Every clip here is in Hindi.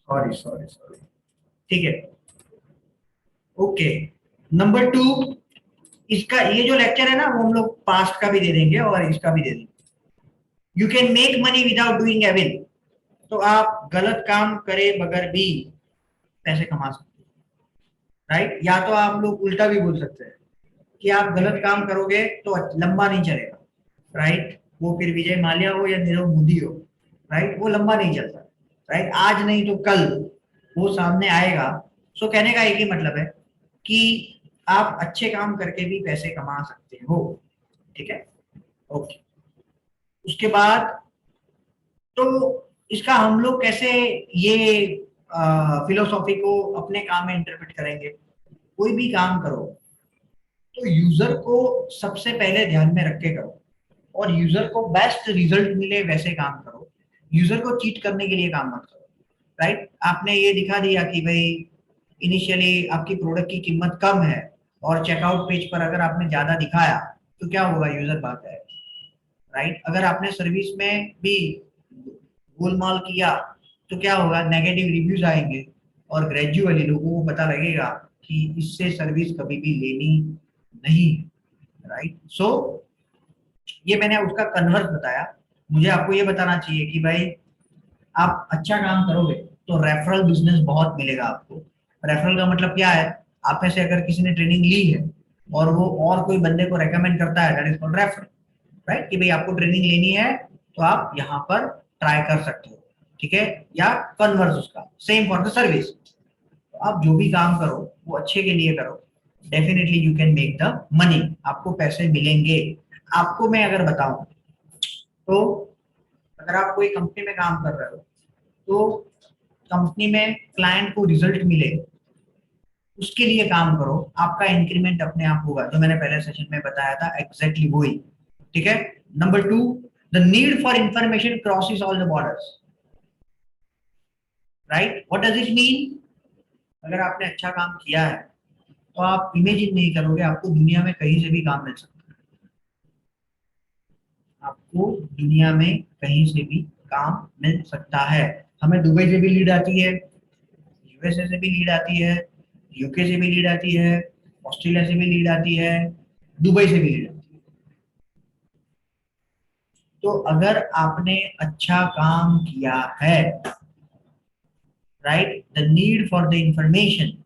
सॉरी सॉरी सॉरी, ठीक है। ओके, नंबर 2, इसका ये जो लेक्चर है ना वो हम लोग पास्ट का भी दे देंगे और इसका भी दे देंगे। You can make money without doing evil. तो आप गलत काम करे बगैर भी पैसे कमा सकते हैं, राइट? या तो आप लोग उल्टा भी बोल सकते हैं कि आप गलत काम करोगे तो लंबा नहीं चलेगा, राइट? वो फिर विजय माल्या हो या नीरव मोदी हो, राइट, वो लंबा नहीं चलता, राइट? आज नहीं तो कल वो सामने आएगा। सो कहने का एक ही मतलब है कि आप अच्छे काम करके भी पैसे कमा सकते हो, ठीक है? ओके, उसके बाद तो इसका हम लोग कैसे ये फिलोसॉफी को अपने काम में इंटरप्रेट करेंगे? कोई भी काम करो तो यूजर को सबसे पहले ध्यान में रख के करो, और यूजर को बेस्ट रिजल्ट मिले वैसे काम करो। यूजर को चीट करने के लिए काम मत करो, राइट? आपने ये दिखा दिया कि भाई इनिशियली आपकी प्रोडक्ट की कीमत कम है और चेकआउट पेज पर अगर आपने ज्यादा दिखाया तो क्या होगा? यूजर भाग जाएगा, राइट? अगर आपने सर्विस में भी गोलमाल किया तो क्या होगा? नेगेटिव रिव्यूज आएंगे और ग्रेजुअली लोगों को पता लगेगा कि इससे सर्विस कभी भी लेनी नहीं, राइट? सो ये मैंने उसका कन्वर्स बताया। मुझे आपको ये बताना चाहिए कि भाई आप अच्छा काम करोगे तो रेफरल बिजनेस बहुत मिलेगा आपको। रेफरल का मतलब क्या है? आप में से अगर किसी ने ट्रेनिंग ली है और वो और कोई बंदे को रेकमेंड करता है, that is called referral, right? कि भाई आपको ट्रेनिंग लेनी है तो आप यहाँ पर ट्राई कर सकते हो, ठीक है? या कन्वर्स उसका सेम फॉर द सर्विस। तो आप जो भी काम करो वो अच्छे के लिए करो, definitely you can make the money, आपको पैसे मिलेंगे। आपको मैं अगर बताऊं तो अगर आप कोई कंपनी में काम कर रहे हो तो कंपनी में क्लाइंट को रिजल्ट मिले उसके लिए काम करो, आपका इंक्रीमेंट अपने आप होगा, जो मैंने पहले सेशन में बताया था एग्जैक्टली वही, ठीक है? Number 2, the need for information crosses all the borders, right? What does it mean? अगर आपने अच्छा काम किया है तो आप इमेजिन नहीं करोगे, आपको दुनिया में कहीं से भी काम मिल सकता है। आपको दुनिया में कहीं से भी काम मिल सकता है। हमें दुबई से भी लीड आती है, यूएसए से भी लीड आती है, यूके से भी लीड आती है, ऑस्ट्रेलिया से भी लीड आती है, दुबई से भी लीड आती है। तो अगर आपने अच्छा काम किया है, right, the need for the information,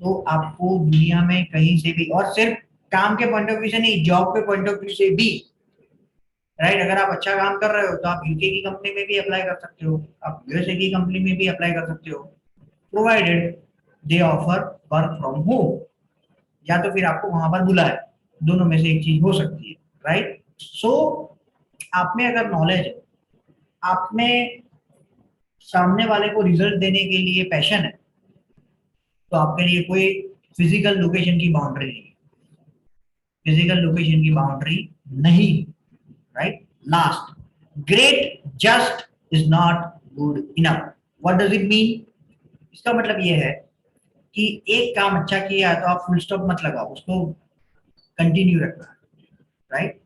तो आपको दुनिया में कहीं से भी, और सिर्फ काम के पॉइंट ऑफ व्यू से नहीं, जॉब के पॉइंट ऑफ व्यू से भी, राइट? अगर आप अच्छा काम कर रहे हो तो आप यूके की कंपनी में भी अप्लाई कर सकते हो, आप यूएसए की कंपनी में भी अप्लाई कर सकते हो, provided they offer work from home, या तो फिर आपको वहां पर बुलाए, दोनों में से एक चीज हो सकती है, राइट? सो आप में अगर नॉलेज है, आप में सामने वाले को रिजल्ट देने के लिए पैशन है, तो आपके लिए कोई फिजिकल लोकेशन की बाउंड्री नहीं, फिजिकल लोकेशन की बाउंड्री नहीं, right? Last, great just is not good enough. What does it mean? इसका मतलब ये है कि एक काम अच्छा किया है तो आप फुल स्टॉप मत लगाओ, उसको कंटिन्यू रखना, राइट?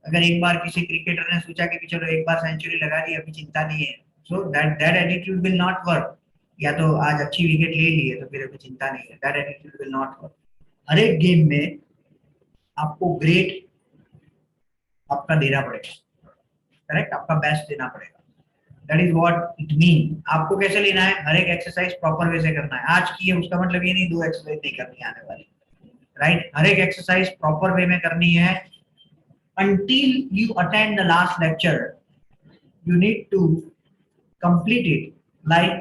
अगर एक बार किसी क्रिकेटर ने सोचा कि चलो एक बार सेंचुरी लगा दी अभी चिंता नहीं है, so that that attitude will not work. या तो आज अच्छी विकेट ले ली है तो फिर अभी चिंता नहीं है, that attitude will not work. हर एक गेम में आपको ग्रेट आपका देना पड़ेगा, करेक्ट? आपका बेस्ट देना पड़ेगा, that is what it mean. आपको कैसे लेना है? हर एक एक्सरसाइज प्रॉपर वे से करना है। आज की है उसका मतलब ये नहीं दो एक्सरसाइज नहीं करनी आने वाली, राइट? हर एक एक्सरसाइज प्रॉपर वे में करनी है। until you attend the last lecture you need to complete it like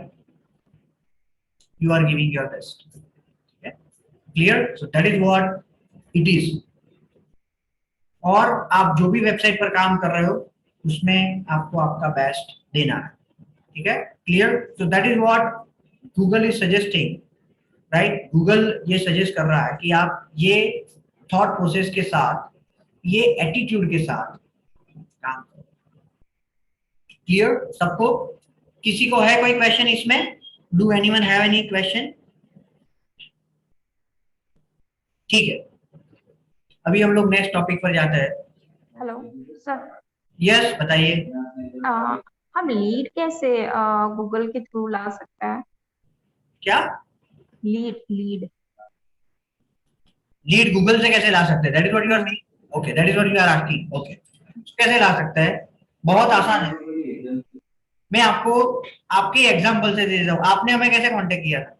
you are giving your best, okay? Clear? So that is what it is। और आप जो भी वेबसाइट पर काम कर रहे हो उसमें आपको आपका बेस्ट देना है, ठीक है? Clear? So that is what Google is suggesting, right? Google ये सजेस्ट कर रहा है कि आप ये थॉट प्रोसेस के साथ, ये एटीट्यूड के साथ काम करो। क्लियर सबको? किसी को है कोई क्वेश्चन इसमें? Do anyone have any question? ठीक है, अभी हम लोग नेक्स्ट टॉपिक पर जाते हैं। Hello sir. यस बताइए। हम लीड कैसे गूगल के थ्रू ला सकते हैं? क्या? Lead lead. लीड गूगल से कैसे ला सकते हैं? That is what you are hmm. Saying. Okay, that is what you are asking. Okay, कैसे ला सकते हैं? बहुत आसान है। मैं आपको आपके एग्जांपल से दे देता हूँ। आपने हमें कैसे कांटेक्ट किया था?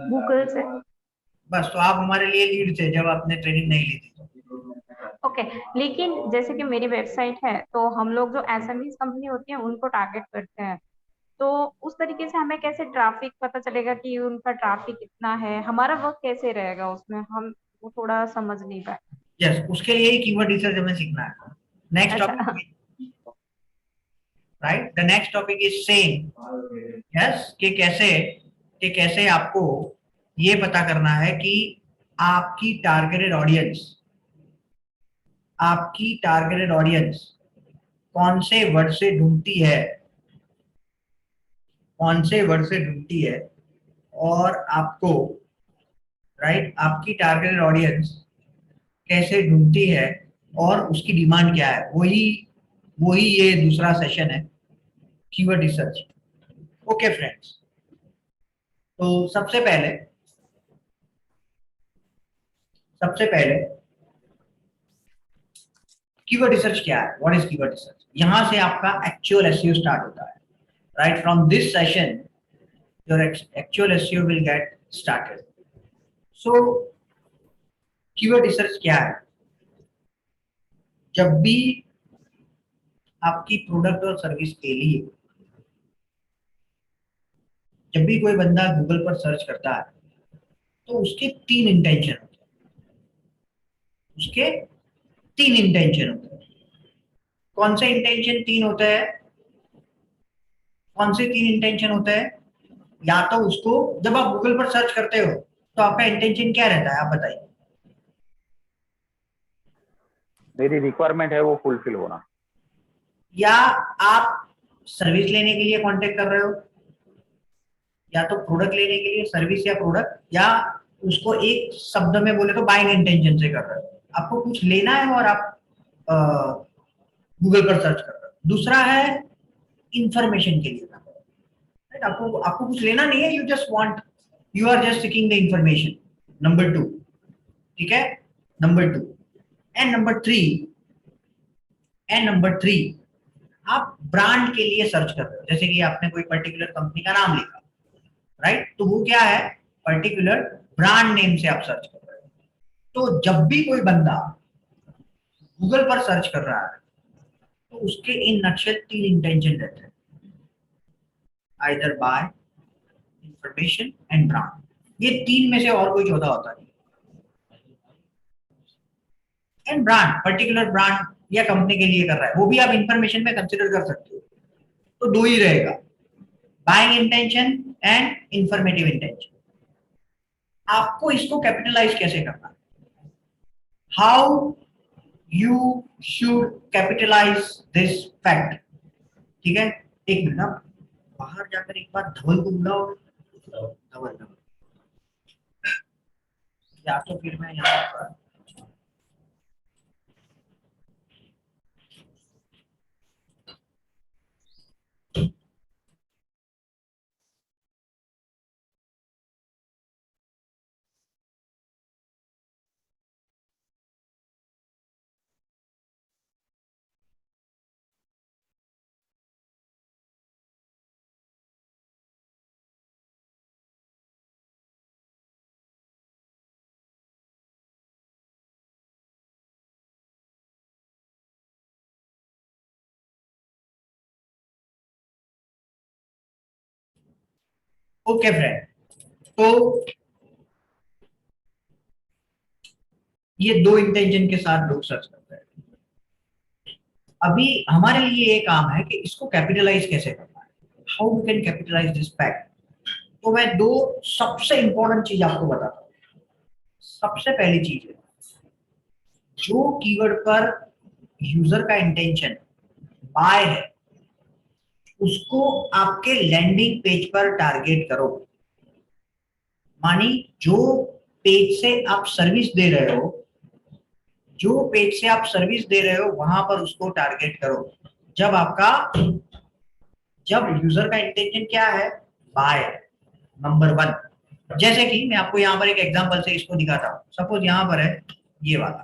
गूगल से। बस, तो आप हमारे लिए लीड थे जब आपने ट्रेनिंग नहीं ली थी तो। ओके, लेकिन जैसे कि मेरी वेबसाइट है तो हम लोग जो एसएमई कंपनी होती है उनको टारगेट करते हैं, तो उस तरीके से हमें कैसे ट्रैफिक पता चलेगा कि उनका ट्रैफिक कितना है, हमारा वर्क कैसे रहेगा उसमें, हम वो थोड़ा समझ नहीं पाए। यस, उसके लिए ही कीवर्ड रिसर्च हमें सीखना है। नेक्स्ट अच्छा। Topic, right, the next topic is same. Yes, कि कैसे आपको ये पता करना है कि आपकी टारगेटेड ऑडियंस आपकी टारगेटेड ऑडियंस कौन से वर्ड से ढूंढती है, कौन से वर्ड से ढूंढती है, और आपको, राइट, आपकी टारगेटेड ऑडियंस कैसे ढूंढती है और उसकी डिमांड क्या है। वही वही ये दूसरा सेशन है, कीवर्ड रिसर्च। ओके फ्रेंड्स, तो सबसे पहले कीवर्ड रिसर्च क्या है, व्हाट इज कीवर्ड रिसर्च। यहां से आपका एक्चुअल एसईओ स्टार्ट होता है। Right from this session your actual SEO will get started. So keyword research क्या है? जब भी आपकी प्रोडक्ट और सर्विस के लिए, जब भी कोई बंदा गूगल पर सर्च करता है, तो उसके तीन इंटेंशन होते हैं। उसके तीन इंटेंशन होते हैं। कौन से इंटेंशन तीन होते हैं? कौन से तीन इंटेंशन होते हैं? या तो उसको, जब आप गूगल पर सर्च करते हो तो आपका इंटेंशन क्या रहता है, आप बताइए। मेरी रिक्वायरमेंट है वो फुलफिल होना। या आप सर्विस लेने के लिए कांटेक्ट कर रहे हो, या तो प्रोडक्ट लेने के लिए, सर्विस या प्रोडक्ट, या उसको एक शब्द में बोले तो बाइंग इंटेंशन से कर रहे हो। आपको कुछ लेना है और आप गूगल पर सर्च कर रहे हो। दूसरा है इंफॉर्मेशन के लिए। राइट, आपको आपको कुछ लेना नहीं है, you are just seeking the information. Number two, ठीक है, number two. And number three, आप ब्रांड के लिए सर्च कर रहे हो। जैसे कि आपने कोई पर्टिकुलर कंपनी का नाम लिखा, राइट, तो वो क्या है, पर्टिकुलर ब्रांड नेम से आप सर्च कर रहे हो। तो जब भी कोई बंदा गूगल पर सर्च कर रहा है तो उसके इन नक्शल तीन इंटेंशन रहते हैं, either bye, information and brand. ये तीन में से और कोई चौथा होता है। एंड ब्रांड, पर्टिकुलर ब्रांड या कंपनी के लिए कर रहा है, वो भी आप इंफॉर्मेशन में कंसिडर कर सकते हो। तो दो ही रहेगा, buying intention and informative intention. आपको इसको कैपिटलाइज कैसे करना है, how you should capitalize this fact. ठीक है, एक मिनट, आप बाहर जाकर एक बार धवल को बुलाओ। धवल, धवल, या तो फिर मैं यहाँ पर। ओके फ्रेंड, तो ये दो इंटेंशन के साथ लोग सर्च करते हैं। अभी हमारे लिए ये काम है कि इसको कैपिटलाइज कैसे करना है, how we can capitalize this fact. तो मैं दो सबसे इंपॉर्टेंट चीज आपको बताता हूँ। सबसे पहली चीज है, जो कीवर्ड पर यूजर का इंटेंशन बाय है, उसको आपके लैंडिंग पेज पर टारगेट करो। मानी जो पेज से आप सर्विस दे रहे हो, जो पेज से आप सर्विस दे रहे हो वहां पर उसको टारगेट करो। जब आपका जब यूजर का इंटेंशन क्या है, बाय, नंबर 1। जैसे कि मैं आपको यहाँ पर एक एग्जांपल से इसको दिखाता हूँ। सपोज यहाँ पर है ये वाला,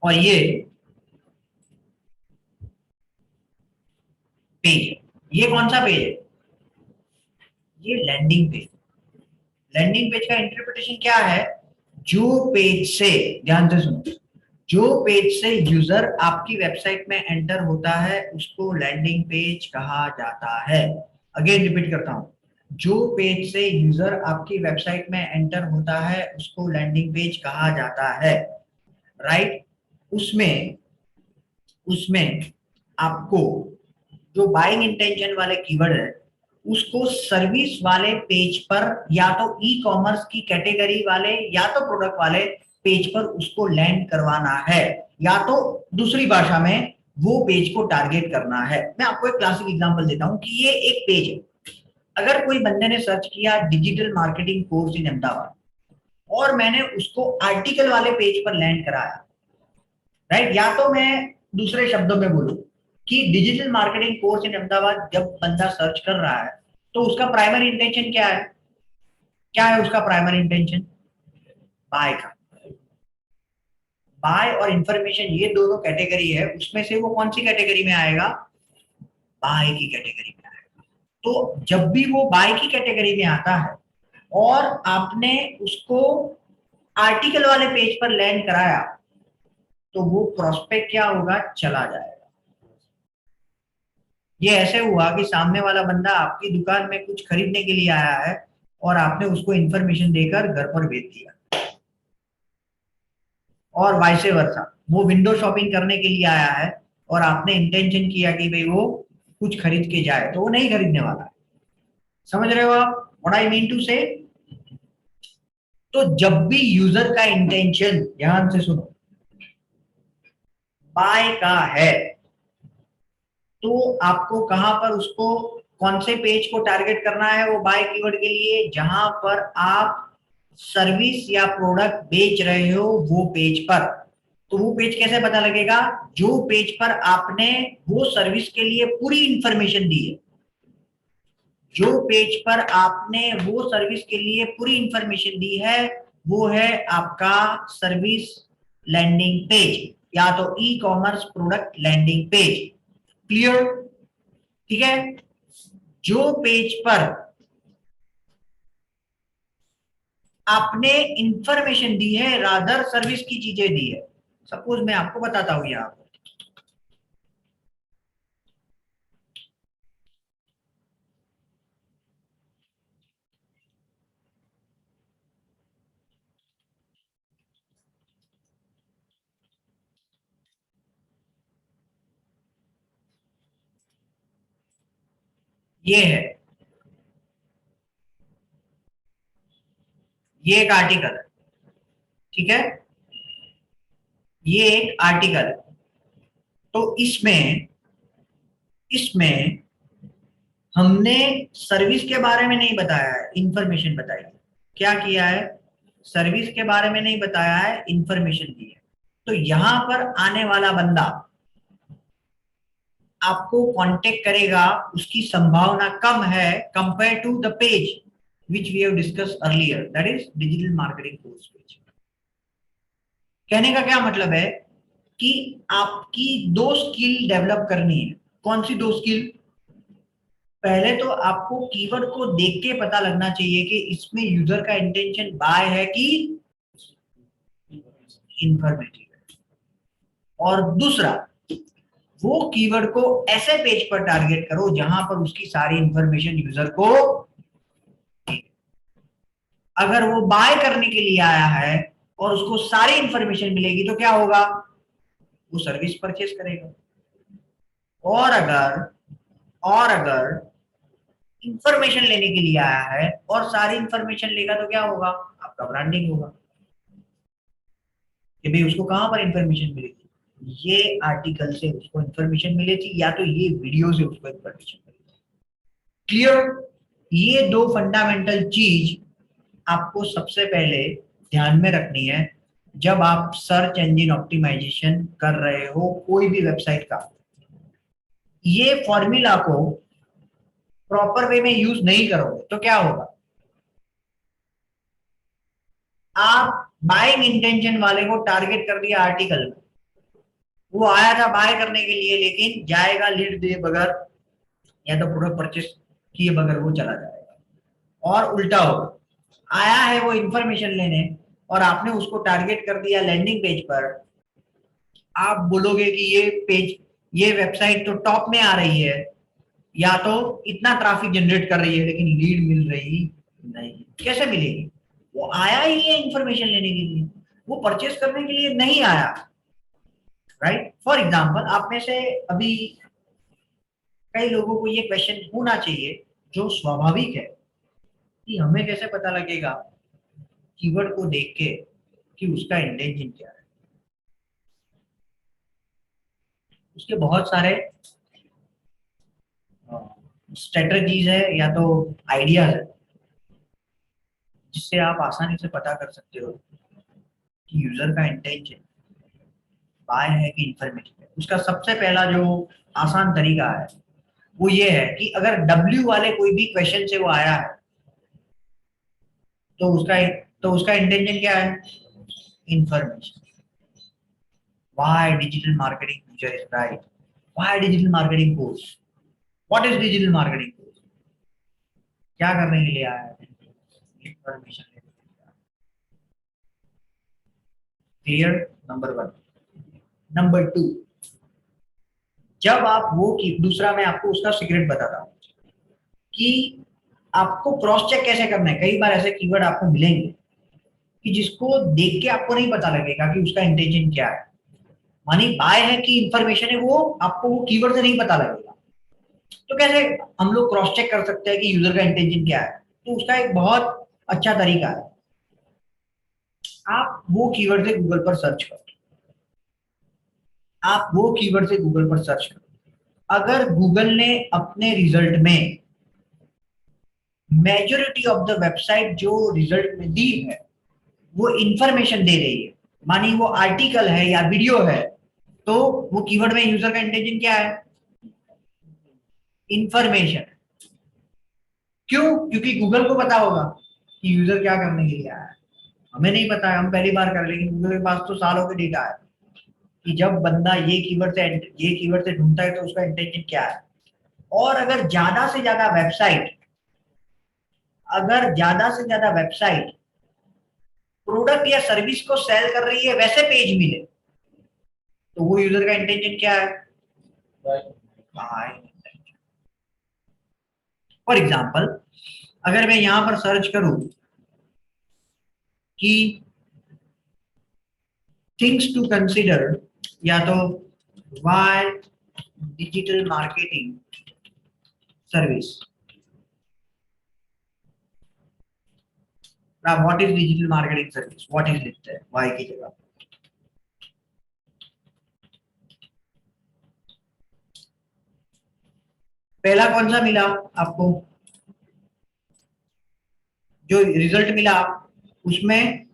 और ये पेज है। ये कौन सा पेज है, ये लैंडिंग पेज। लैंडिंग पेज का इंटरप्रिटेशन क्या है, जो पेज से, ध्यान से सुनो, जो पेज से यूजर आपकी वेबसाइट में एंटर होता है उसको लैंडिंग पेज कहा जाता है। अगेन रिपीट करता हूं, जो पेज से यूजर आपकी वेबसाइट में एंटर होता है उसको लैंडिंग पेज कहा जाता है, राइट। उसमें उसमें आपको जो बाइंग इंटेंशन वाले कीवर्ड है उसको सर्विस वाले पेज पर, या तो ई कॉमर्स की कैटेगरी वाले या तो प्रोडक्ट वाले पेज पर उसको लैंड करवाना है, या तो दूसरी भाषा में वो पेज को टारगेट करना है। मैं आपको एक क्लासिक एग्जांपल देता हूं कि ये एक पेज है। अगर कोई बंदे ने सर्च किया digital marketing course in Ahmedabad और मैंने उसको आर्टिकल वाले पेज पर लैंड कराया, राइट, या तो मैं दूसरे शब्दों में बोलूं कि digital marketing course in Ahmedabad जब बंदा सर्च कर रहा है तो उसका प्राइमरी इंटेंशन क्या है, क्या है उसका प्राइमरी इंटेंशन, बाय का। बाय और इंफॉर्मेशन ये दोनों कैटेगरी है, उसमें से वो कौन सी कैटेगरी में आएगा, बाय की कैटेगरी में आएगा। तो जब भी वो बाय की कैटेगरी में आता है और आपने उसको आर्टिकल वाले पेज पर लैंड कराया तो वो प्रोस्पेक्ट क्या होगा, चला जाएगा। ये ऐसे हुआ कि सामने वाला बंदा आपकी दुकान में कुछ खरीदने के लिए आया है और आपने उसको इंफॉर्मेशन देकर घर पर भेज दिया, और वाइसे वर्सा, वो विंडो शॉपिंग करने के लिए आया है और आपने इंटेंशन किया कि भाई वो कुछ खरीद के जाए, तो वो नहीं खरीदने वाला है। समझ रहे हो आप व्हाट आई मीन टू से। तो जब भी यूजर का इंटेंशन, ध्यान से सुनो, बाय का है तो आपको कहां पर उसको, कौन से पेज को टारगेट करना है वो बाय कीवर्ड के लिए, जहां पर आप सर्विस या प्रोडक्ट बेच रहे हो वो पेज पर। तो वो पेज कैसे पता लगेगा, जो पेज पर आपने वो सर्विस के लिए पूरी इंफॉर्मेशन दी है, जो पेज पर आपने वो सर्विस के लिए पूरी इंफॉर्मेशन दी है वो है आपका सर्विस लैंडिंग पेज, या तो ecommerce product landing page. Clear, ठीक है। जो पेज पर आपने इंफॉर्मेशन दी है, रादर सर्विस की चीजें दी है। सपोज मैं आपको बताता हूं यहां पर, ये है, ये एक आर्टिकल है, ठीक है, ये एक आर्टिकल है। तो इसमें इसमें हमने सर्विस के बारे में नहीं बताया है, इंफॉर्मेशन बताई है। क्या किया है, सर्विस के बारे में नहीं बताया है, इंफॉर्मेशन दी है। तो यहां पर आने वाला बंदा आपको कांटेक्ट करेगा, उसकी संभावना कम है compare to the page which we have discuss earlier, that is digital marketing course page. कहने का क्या मतलब है कि आपकी दो स्किल डेवलप करनी है। कौन सी दो स्किल, पहले तो आपको कीवर्ड को देख के पता लगना चाहिए कि इसमें यूजर का इंटेंशन बाय है कि इंफॉर्मेटिव है, और दूसरा वो कीवर्ड को ऐसे पेज पर टारगेट करो जहां पर उसकी सारी इंफॉर्मेशन यूजर को, अगर वो बाय करने के लिए आया है और उसको सारी इंफॉर्मेशन मिलेगी तो क्या होगा, वो सर्विस परचेस करेगा। और अगर इंफॉर्मेशन लेने के लिए आया है और सारी इंफॉर्मेशन लेगा तो क्या होगा, आपका ब्रांडिंग होगा कि भाई उसको कहां पर इंफॉर्मेशन मिलेगी, ये आर्टिकल से उसको इंफॉर्मेशन मिलेगी या तो ये वीडियो से उसको इंफॉर्मेशन मिलेगी। क्लियर, ये दो फंडामेंटल चीज आपको सबसे पहले ध्यान में रखनी है जब आप सर्च इंजन ऑप्टिमाइजेशन कर रहे हो कोई भी वेबसाइट का। ये फॉर्मूला को प्रॉपर वे में यूज नहीं करोगे तो क्या होगा, आप बाइंग इंटेंशन वाले को टारगेट कर दिया आर्टिकल में, वो आया था बाय करने के लिए लेकिन जाएगा लीड दिए बगैर या तो प्रोडक्ट परचेस किए बगैर वो चला जाएगा, और उल्टा होगा, आया है वो इंफॉर्मेशन लेने और आपने उसको टारगेट कर दिया लैंडिंग पेज पर, आप बोलोगे कि ये पेज ये वेबसाइट तो टॉप में आ रही है या तो इतना ट्रैफिक जनरेट कर रही है लेकिन लीड मिल रही नहीं, कैसे मिलेगी, वो आया ही है इंफॉर्मेशन लेने के लिए, वो परचेस करने के लिए नहीं आया, राइट। फॉर एग्जांपल आप में से अभी कई लोगों को ये क्वेश्चन होना चाहिए जो स्वाभाविक है कि हमें कैसे पता लगेगा कीवर्ड को देख के कि उसका इंटेंशन क्या है। उसके बहुत सारे स्ट्रेटजीज है या तो आइडियाज है जिससे आप आसानी से पता कर सकते हो कि यूजर का इंटेंशन बाय है कि इंफॉर्मेशन है। उसका सबसे पहला जो आसान तरीका है वो ये है कि अगर W वाले कोई भी क्वेश्चन से वो आया है तो उसका इंटेंशन क्या है, information. Why digital marketing future is bright? Why digital marketing course? What is digital marketing course? क्या करने के लिए आया है, इंफॉर्मेशन लेने के लिए आया है। Clear, number 1। नंबर 2, जब आप वो की दूसरा मैं आपको उसका सीक्रेट बताता हूँ कि आपको क्रॉस चेक कैसे करना है। कई बार ऐसे कीवर्ड आपको मिलेंगे कि जिसको देख के आपको नहीं पता लगेगा कि उसका इंटेंशन क्या है, मानी बाय है कि इंफॉर्मेशन है, वो आपको वो कीवर्ड से नहीं पता लगेगा। तो कैसे हम लोग क्रॉस चेक कर सकते हैं कि यूजर का इंटेंशन क्या है, तो उसका एक बहुत अच्छा तरीका है, आप वो कीवर्ड से गूगल पर सर्च करो, आप वो कीवर्ड से गूगल पर सर्च करो। अगर गूगल ने अपने रिजल्ट में मेजॉरिटी ऑफ द वेबसाइट जो रिजल्ट में दी है वो इंफॉर्मेशन दे रही है, मानी वो आर्टिकल है या वीडियो है, तो वो कीवर्ड में यूजर का इंटेंशन क्या है, इंफॉर्मेशन। क्यों, क्योंकि गूगल को पता होगा कि यूजर क्या करने के लिए आया है। हमें नहीं पता है, हम पहली बार कर, लेकिन गूगल के पास तो सालों के डेटा है कि जब बंदा ये कीवर्ड से ढूंढता है तो उसका इंटेंशन क्या है। और अगर ज्यादा से ज्यादा वेबसाइट प्रोडक्ट या सर्विस को सेल कर रही है वैसे पेज मिले तो वो यूजर का इंटेंशन क्या है, फॉर एग्जाम्पल अगर मैं यहां पर सर्च करूं कि थिंग्स टू कंसिडर या तो why digital marketing service, what is digital marketing service, what is लिखते हैं वाई की जगह, पहला कौन सा मिला आपको, जो रिजल्ट मिला उसमें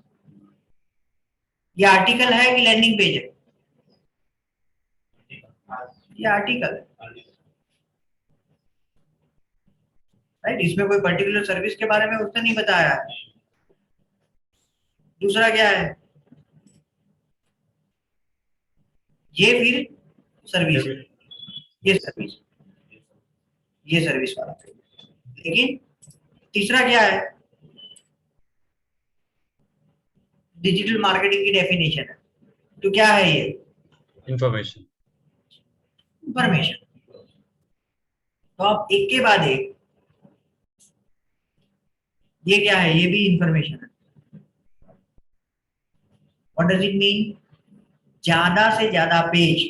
ये आर्टिकल है कि लैंडिंग पेज है, ये आर्टिकल है, राइट। इसमें कोई पर्टिकुलर सर्विस के बारे में उसने नहीं बताया है। दूसरा क्या है, ये फिर सर्विस, ये सर्विस वाला, लेकिन तीसरा क्या है, डिजिटल मार्केटिंग की डेफिनेशन है, तो क्या है ये, इंफॉर्मेशन। तो आप एक के बाद एक, ये क्या है, ये भी इंफॉर्मेशन है। व्हाट डज इट मीन, ज्यादा से ज्यादा पेज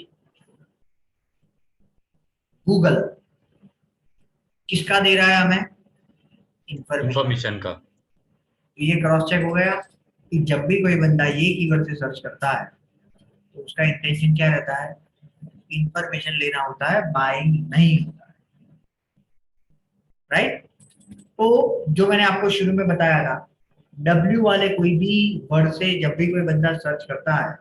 गूगल किसका दे रहा है हमें, इंफॉर्मेशन का। तो ये क्रॉस चेक हो गया कि जब भी कोई बंदा ये कीवर्ड से सर्च करता है तो उसका इंटेंशन क्या रहता है, इंफॉर्मेशन लेना होता है, बाइंग नहीं होता है, राइट। तो जो मैंने आपको शुरू में बताया था, W वाले कोई भी वर्ड से जब भी कोई बंदा सर्च करता है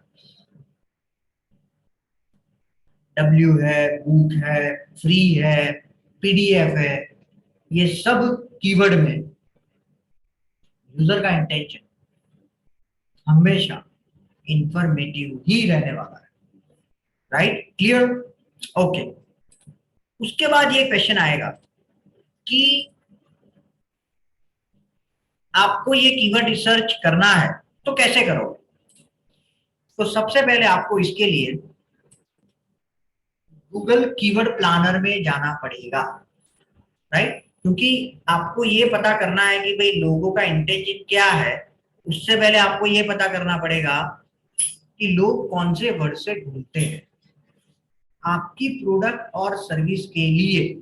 W है, बुक है, फ्री है, PDF है, ये सब कीवर्ड में यूजर का इंटेंशन हमेशा इंफॉर्मेटिव ही रहने वाला है, राइट? क्लियर? ओके। उसके बाद ये क्वेश्चन आएगा कि आपको ये कीवर्ड रिसर्च करना है तो कैसे करोगे? तो सबसे पहले आपको इसके लिए गूगल कीवर्ड प्लानर में जाना पड़ेगा, राइट? क्योंकि आपको ये पता करना है कि भाई लोगों का इंटेंशन क्या है। उससे पहले आपको ये पता करना पड़ेगा कि लोग कौन से वर्ड से ढूंढते हैं। आपकी प्रोडक्ट और सर्विस के लिए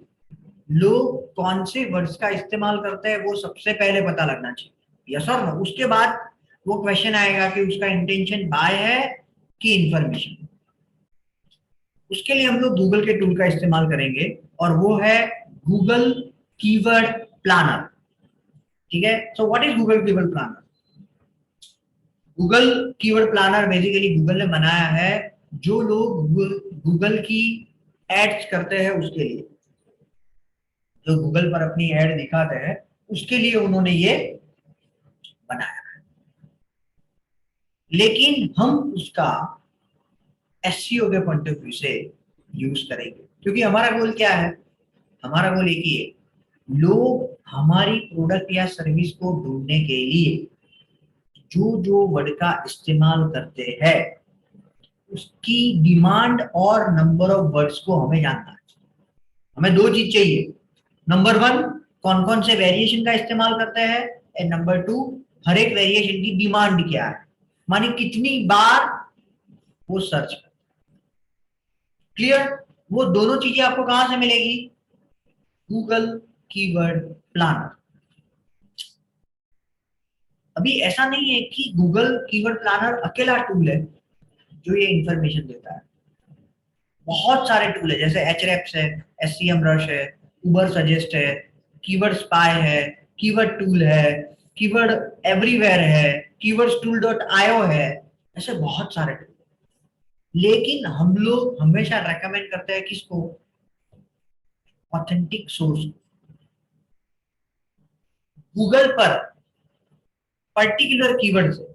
लोग कौन से वर्ड्स का इस्तेमाल करते हैं वो सबसे पहले पता लगना चाहिए, यस और नो। उसके बाद वो क्वेश्चन आएगा कि उसका इंटेंशन बाय है कि इंफॉर्मेशन। उसके लिए हम लोग गूगल के टूल का इस्तेमाल करेंगे और वो है गूगल कीवर्ड प्लानर, ठीक है? So what is Google keyword planner? Google keyword planner basically Google ने बनाया है जो लोग गूगल की एड्स करते हैं उसके लिए, जो गूगल पर अपनी एड दिखाते हैं उसके लिए उन्होंने ये बनाया है। लेकिन हम उसका एसईओ के पॉइंट ऑफ व्यू से यूज करेंगे, क्योंकि हमारा गोल क्या है? हमारा गोल एक ही है, लोग हमारी प्रोडक्ट या सर्विस को ढूंढने के लिए जो जो वर्ड का इस्तेमाल करते हैं उसकी डिमांड और नंबर ऑफ वर्ड्स को हमें जानना है। हमें दो चीज चाहिए, नंबर 1 कौन कौन से वेरिएशन का इस्तेमाल करते हैं, एंड नंबर 2 हर एक वेरिएशन की डिमांड क्या है, माने कितनी बार वो सर्च करते। क्लियर? वो दोनों चीजें आपको कहां से मिलेगी? Google keyword planner. अभी ऐसा नहीं है कि गूगल कीवर्ड प्लानर अकेला टूल है जो ये इंफॉर्मेशन देता है। बहुत सारे टूल है, जैसे Ahrefs है, SEMrush है, उबर सजेस्ट है, कीवर्ड स्पाई है, कीवर्ड टूल है, कीवर्ड एवरीवेयर है, कीवर्डटूल.io है, ऐसे बहुत सारे टूल। लेकिन हम लोग हमेशा रेकमेंड करते हैं किसको? Authentic source. गूगल पर पर्टिकुलर कीवर्ड से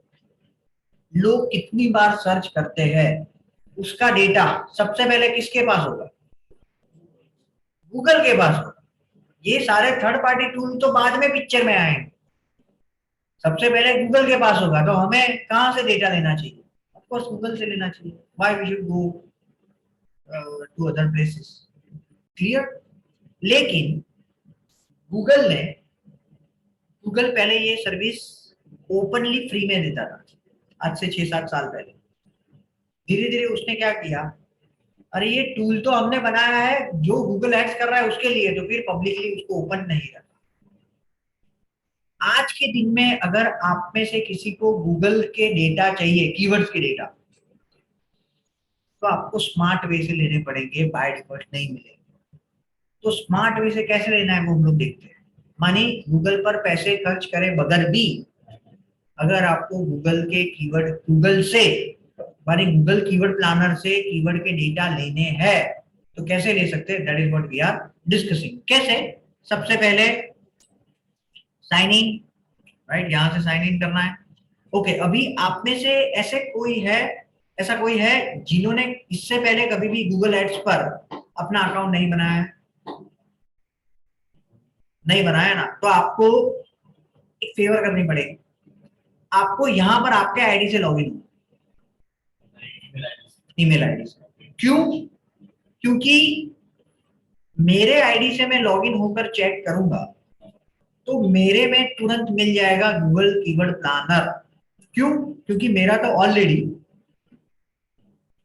लोग कितनी बार सर्च करते हैं उसका डेटा सबसे पहले किसके पास होगा? गूगल के पास होगा। ये सारे थर्ड पार्टी टूल तो बाद में पिक्चर में आएंगे, सबसे पहले गूगल के पास होगा। तो हमें कहां से डेटा लेना चाहिए? ऑफ कोर्स गूगल से लेना चाहिए। Why we should go to other places? Clear? लेकिन गूगल पहले ये सर्विस ओपनली फ्री में देता था, आज से 6-7 साल पहले। धीरे धीरे उसने क्या किया, अरे ये टूल तो हमने बनाया है जो गूगल एड्स कर रहा है उसके लिए, तो फिर पब्लिकली उसको ओपन नहीं रखा। आज के दिन में अगर आप में से किसी को गूगल के डेटा चाहिए, कीवर्ड्स के डेटा, तो आपको स्मार्ट वे से लेने पड़ेंगे, बाय डिफॉल्ट नहीं मिलेंगे। तो स्मार्ट वे से कैसे लेना है वो हम लोग देखते हैं। मानी गूगल पर पैसे खर्च करे बगैर भी अगर आपको गूगल से मानी गूगल कीवर्ड प्लानर से कीवर्ड के डेटा लेने हैं तो कैसे ले सकते हैं? That is what we are discussing. कैसे? सबसे पहले साइन इन, राइट? यहां से साइन इन करना है। ओके, अभी आप में से ऐसा कोई है जिन्होंने इससे पहले कभी भी गूगल एड्स पर अपना अकाउंट नहीं बनाया है? नहीं बनाया ना? तो आपको एक फेवर करनी पड़ेगी, आपको यहां पर आपके आईडी से लॉगिन, ईमेल आईडी से। क्यों? क्योंकि मेरे आईडी से मैं लॉगिन होकर चेक करूंगा तो मेरे में तुरंत मिल जाएगा गूगल कीवर्ड प्लानर। क्यों? क्योंकि मेरा तो ऑलरेडी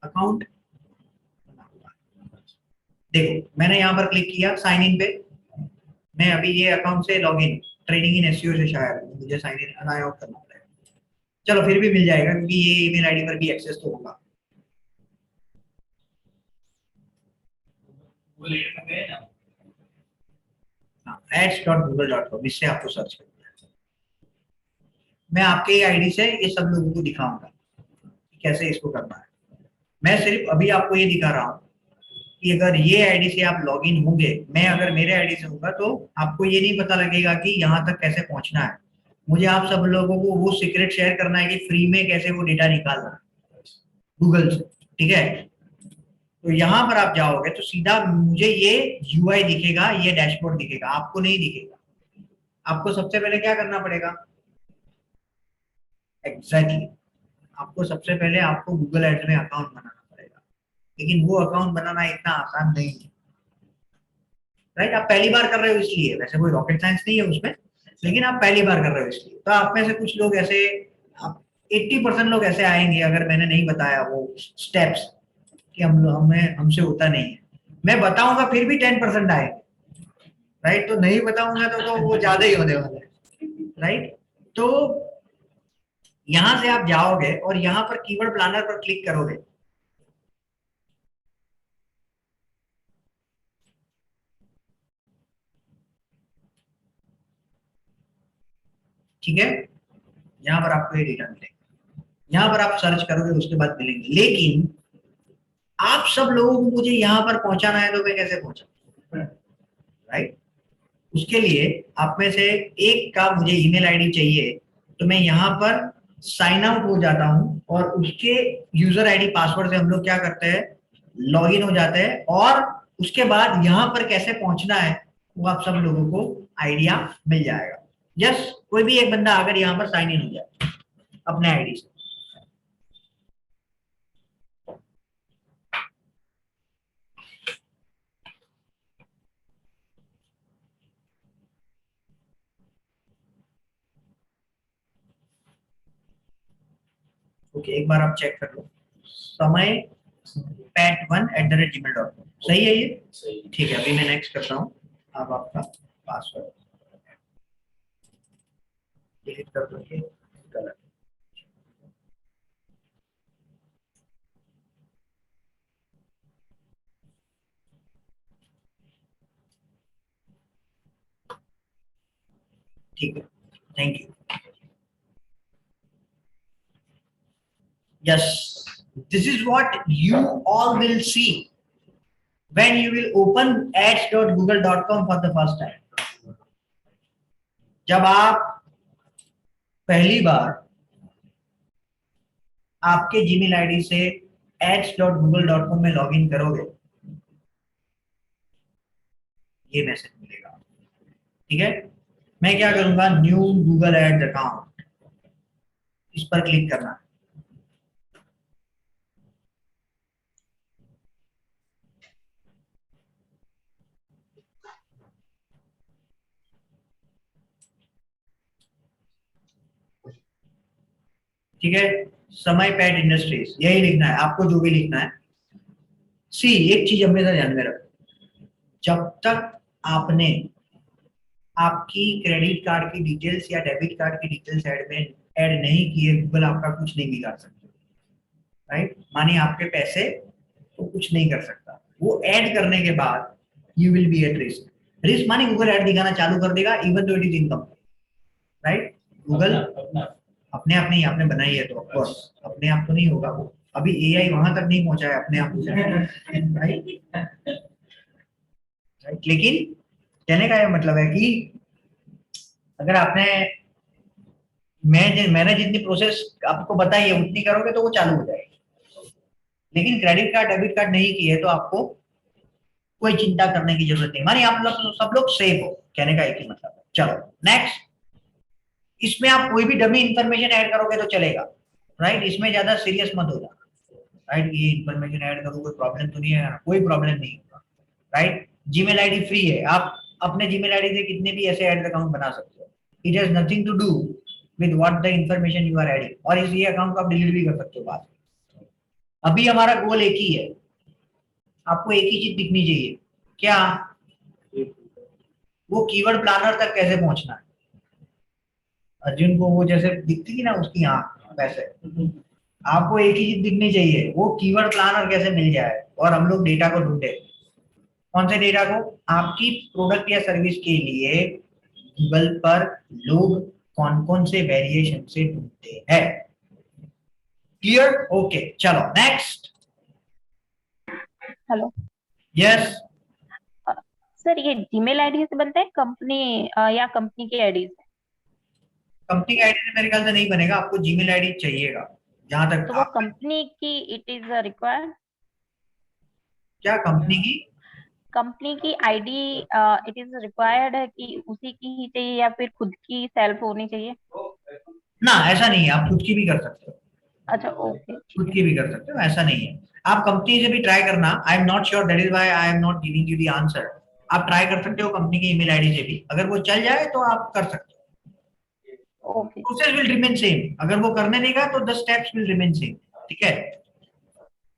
अकाउंट बना हुआ है। देखो मैंने यहां पर क्लिक किया साइन इन पे, मैं अभी ये अकाउंट से लॉगिन, ट्रेनिंग इन एसईओ से शायद मुझे साइन इन साइन आउट करना पड़ेगा। चलो फिर भी मिल जाएगा क्योंकि ये ईमेल आईडी पर भी एक्सेस तो होगा। ads.google.com, इससे आपको सर्च करना है। मैं आपके आईडी से ये सब लोगों को दिखाऊंगा कैसे इसको करना है। मैं सिर्फ अभी आपको ये दिखा रहा हूँ कि अगर ये आईडी से आप लॉगिन होंगे, मैं अगर मेरे आईडी से होगा तो आपको ये नहीं पता लगेगा कि यहाँ तक कैसे पहुंचना है। मुझे आप सब लोगों को वो सीक्रेट शेयर करना है कि फ्री में कैसे वो डेटा निकालना है गूगल से, ठीक है। तो यहाँ पर आप जाओगे तो सीधा मुझे ये यूआई दिखेगा, ये डैशबोर्ड दिखेगा, आपको नहीं दिखेगा। आपको सबसे पहले क्या करना पड़ेगा? एग्जैक्टली आपको सबसे पहले आपको गूगल एड्स में अकाउंट बनाना पड़ेगा, लेकिन वो अकाउंट बनाना इतना आसान नहीं है, राइट। आप पहली बार कर रहे हो इसलिए, वैसे कोई रॉकेट साइंस नहीं है उसमें, लेकिन आप पहली बार कर रहे हो इसलिए। तो आप में से कुछ लोग ऐसे, 80% लोग ऐसे आएंगे अगर मैंने नहीं बताया वो स्टेप्स, कि हमसे होता नहीं है। मैं बताऊंगा फिर भी 10% आएंगे, राइट। तो नहीं बताऊंगा तो वो ज्यादा ही होने वाला है, राइट। तो यहां से आप जाओगे और यहां पर कीवर्ड प्लानर पर क्लिक करोगे, ठीक है। यहां पर आपको ये डेटा मिलेगा, यहां पर आप सर्च करोगे, उसके बाद मिलेंगे। लेकिन आप सब लोगों को मुझे यहां पर पहुंचाना है, तो मैं कैसे पहुंचा, राइट। उसके लिए आप में से एक का मुझे ईमेल आईडी चाहिए, तो मैं यहाँ पर साइन आउट हो जाता हूँ और उसके यूजर आईडी पासवर्ड से हम लोग क्या करते हैं, लॉगिन हो जाते हैं। और उसके बाद यहाँ पर कैसे पहुंचना है वो आप सब लोगों को आइडिया मिल जाएगा। जस्ट कोई भी एक बंदा अगर यहाँ पर साइन इन हो जाए अपने आईडी से, ओके। एक बार आप चेक कर लो, समय pat1@gmail.com, सही है ये? ठीक है, अभी मैं नेक्स्ट करता हूँ। अब आपका पासवर्ड डिलीट कर दोगे, गलत। ठीक है, thank you. Yes, this is what you all will see when you will open ads.google.com for the first time. जब आप पहली बार आपके जीमेल आईडी से ads.google.com में लॉगिन करोगे, ये मैसेज मिलेगा, ठीक है। मैं क्या करूंगा, न्यू गूगल एड्स अकाउंट, इस पर क्लिक करना, ठीक है। समय पैट इंडस्ट्रीज, यही लिखना है आपको, जो भी लिखना है। सी, एक चीज हमेशा ध्यान में रखो, जब तक आपने आपकी क्रेडिट कार्ड की डिटेल्स या डेबिट कार्ड की डिटेल्स ऐड नहीं किए, गूगल आपका कुछ नहीं बिगाड़ सकता, राइट। मानिए आपके पैसे तो कुछ नहीं कर सकता, वो ऐड करने के बाद you will B at risk. Risk मानी गूगल ऐड दिखाना चालू कर देगा even though it is income, right. Google अपने आप नहीं, आपने बनाई है तो ऑफकोर्स अपने आप तो नहीं होगा वो, अभी एआई वहां तक नहीं पहुंचा है अपने आप हो जाए, राइट। लेकिन कहने का ये मतलब है कि अगर आपने मैंने जितनी प्रोसेस आपको बताई है उतनी करोगे तो वो चालू हो जाएगी। लेकिन क्रेडिट कार्ड डेबिट कार्ड नहीं किए तो आपको कोई चिंता करने की जरूरत नहीं, मानिए आप लोग सब लोग सेफ हो, कहने का एक ही मतलब है। चलो नेक्स्ट, इसमें आप कोई भी डमी इंफॉर्मेशन ऐड करोगे तो चलेगा, राइट। इसमें ज्यादा सीरियस मत हो जाना, राइट। ये इंफॉर्मेशन ऐड करो, कोई प्रॉब्लम तो नहीं है, कोई प्रॉब्लम नहीं होगा, राइट। जीमेल आईडी फ्री है, आप अपने जीमेल आईडी से कितने भी ऐसे एड अकाउंट बना सकते हो। It has nothing to do with what the information you are adding, और इस ये अकाउंट को आप डिलीट भी कर सकते हो बाद में। अभी हमारा गोल एक ही है, आपको एक ही चीज दिखनी चाहिए, क्या? वो कीवर्ड प्लानर तक कैसे पहुंचना है। अर्जुन को वो जैसे दिखती थी ना उसकी आंख, वैसे आपको एक ही चीज दिखनी चाहिए, वो कीवर्ड प्लानर कैसे मिल जाए और हम लोग डेटा को ढूंढे। कौन से डेटा को? आपकी प्रोडक्ट या सर्विस के लिए गूगल पर लोग कौन कौन से वेरिएशन से ढूंढते हैं। क्लियर? ओके, चलो नेक्स्ट। हेलो यस, सर ये जीमेल आईडी से बनता है कंपनी या कंपनी की आईडी से? कंपनी आईडी से मेरे ख्याल से नहीं बनेगा, आपको जीमेल आईडी चाहिएगा जहां तक तो वो आप। कंपनी की इट इज रिक्वायर्ड? क्या कंपनी की? कंपनी की आईडी इट इज रिक्वायर्ड है कि उसी की ही चाहिए या फिर खुद की सेल्फ होनी चाहिए? ना, ऐसा नहीं है, आप खुद की भी कर सकते हो, अच्छा ओके ठीक खुद है। की भी कर सकते हो, ऐसा नहीं है। आप कंपनी से भी ट्राई करना, I am not sure, that is why I am not giving you the answer. आप ट्राई कर सकते हो कंपनी की ईमेल आईडी से भी, अगर वो चल जाए तो आप कर सकते हो। Okay process will remain same, अगर वो करने देगा तो the steps will remain same, ठीक है।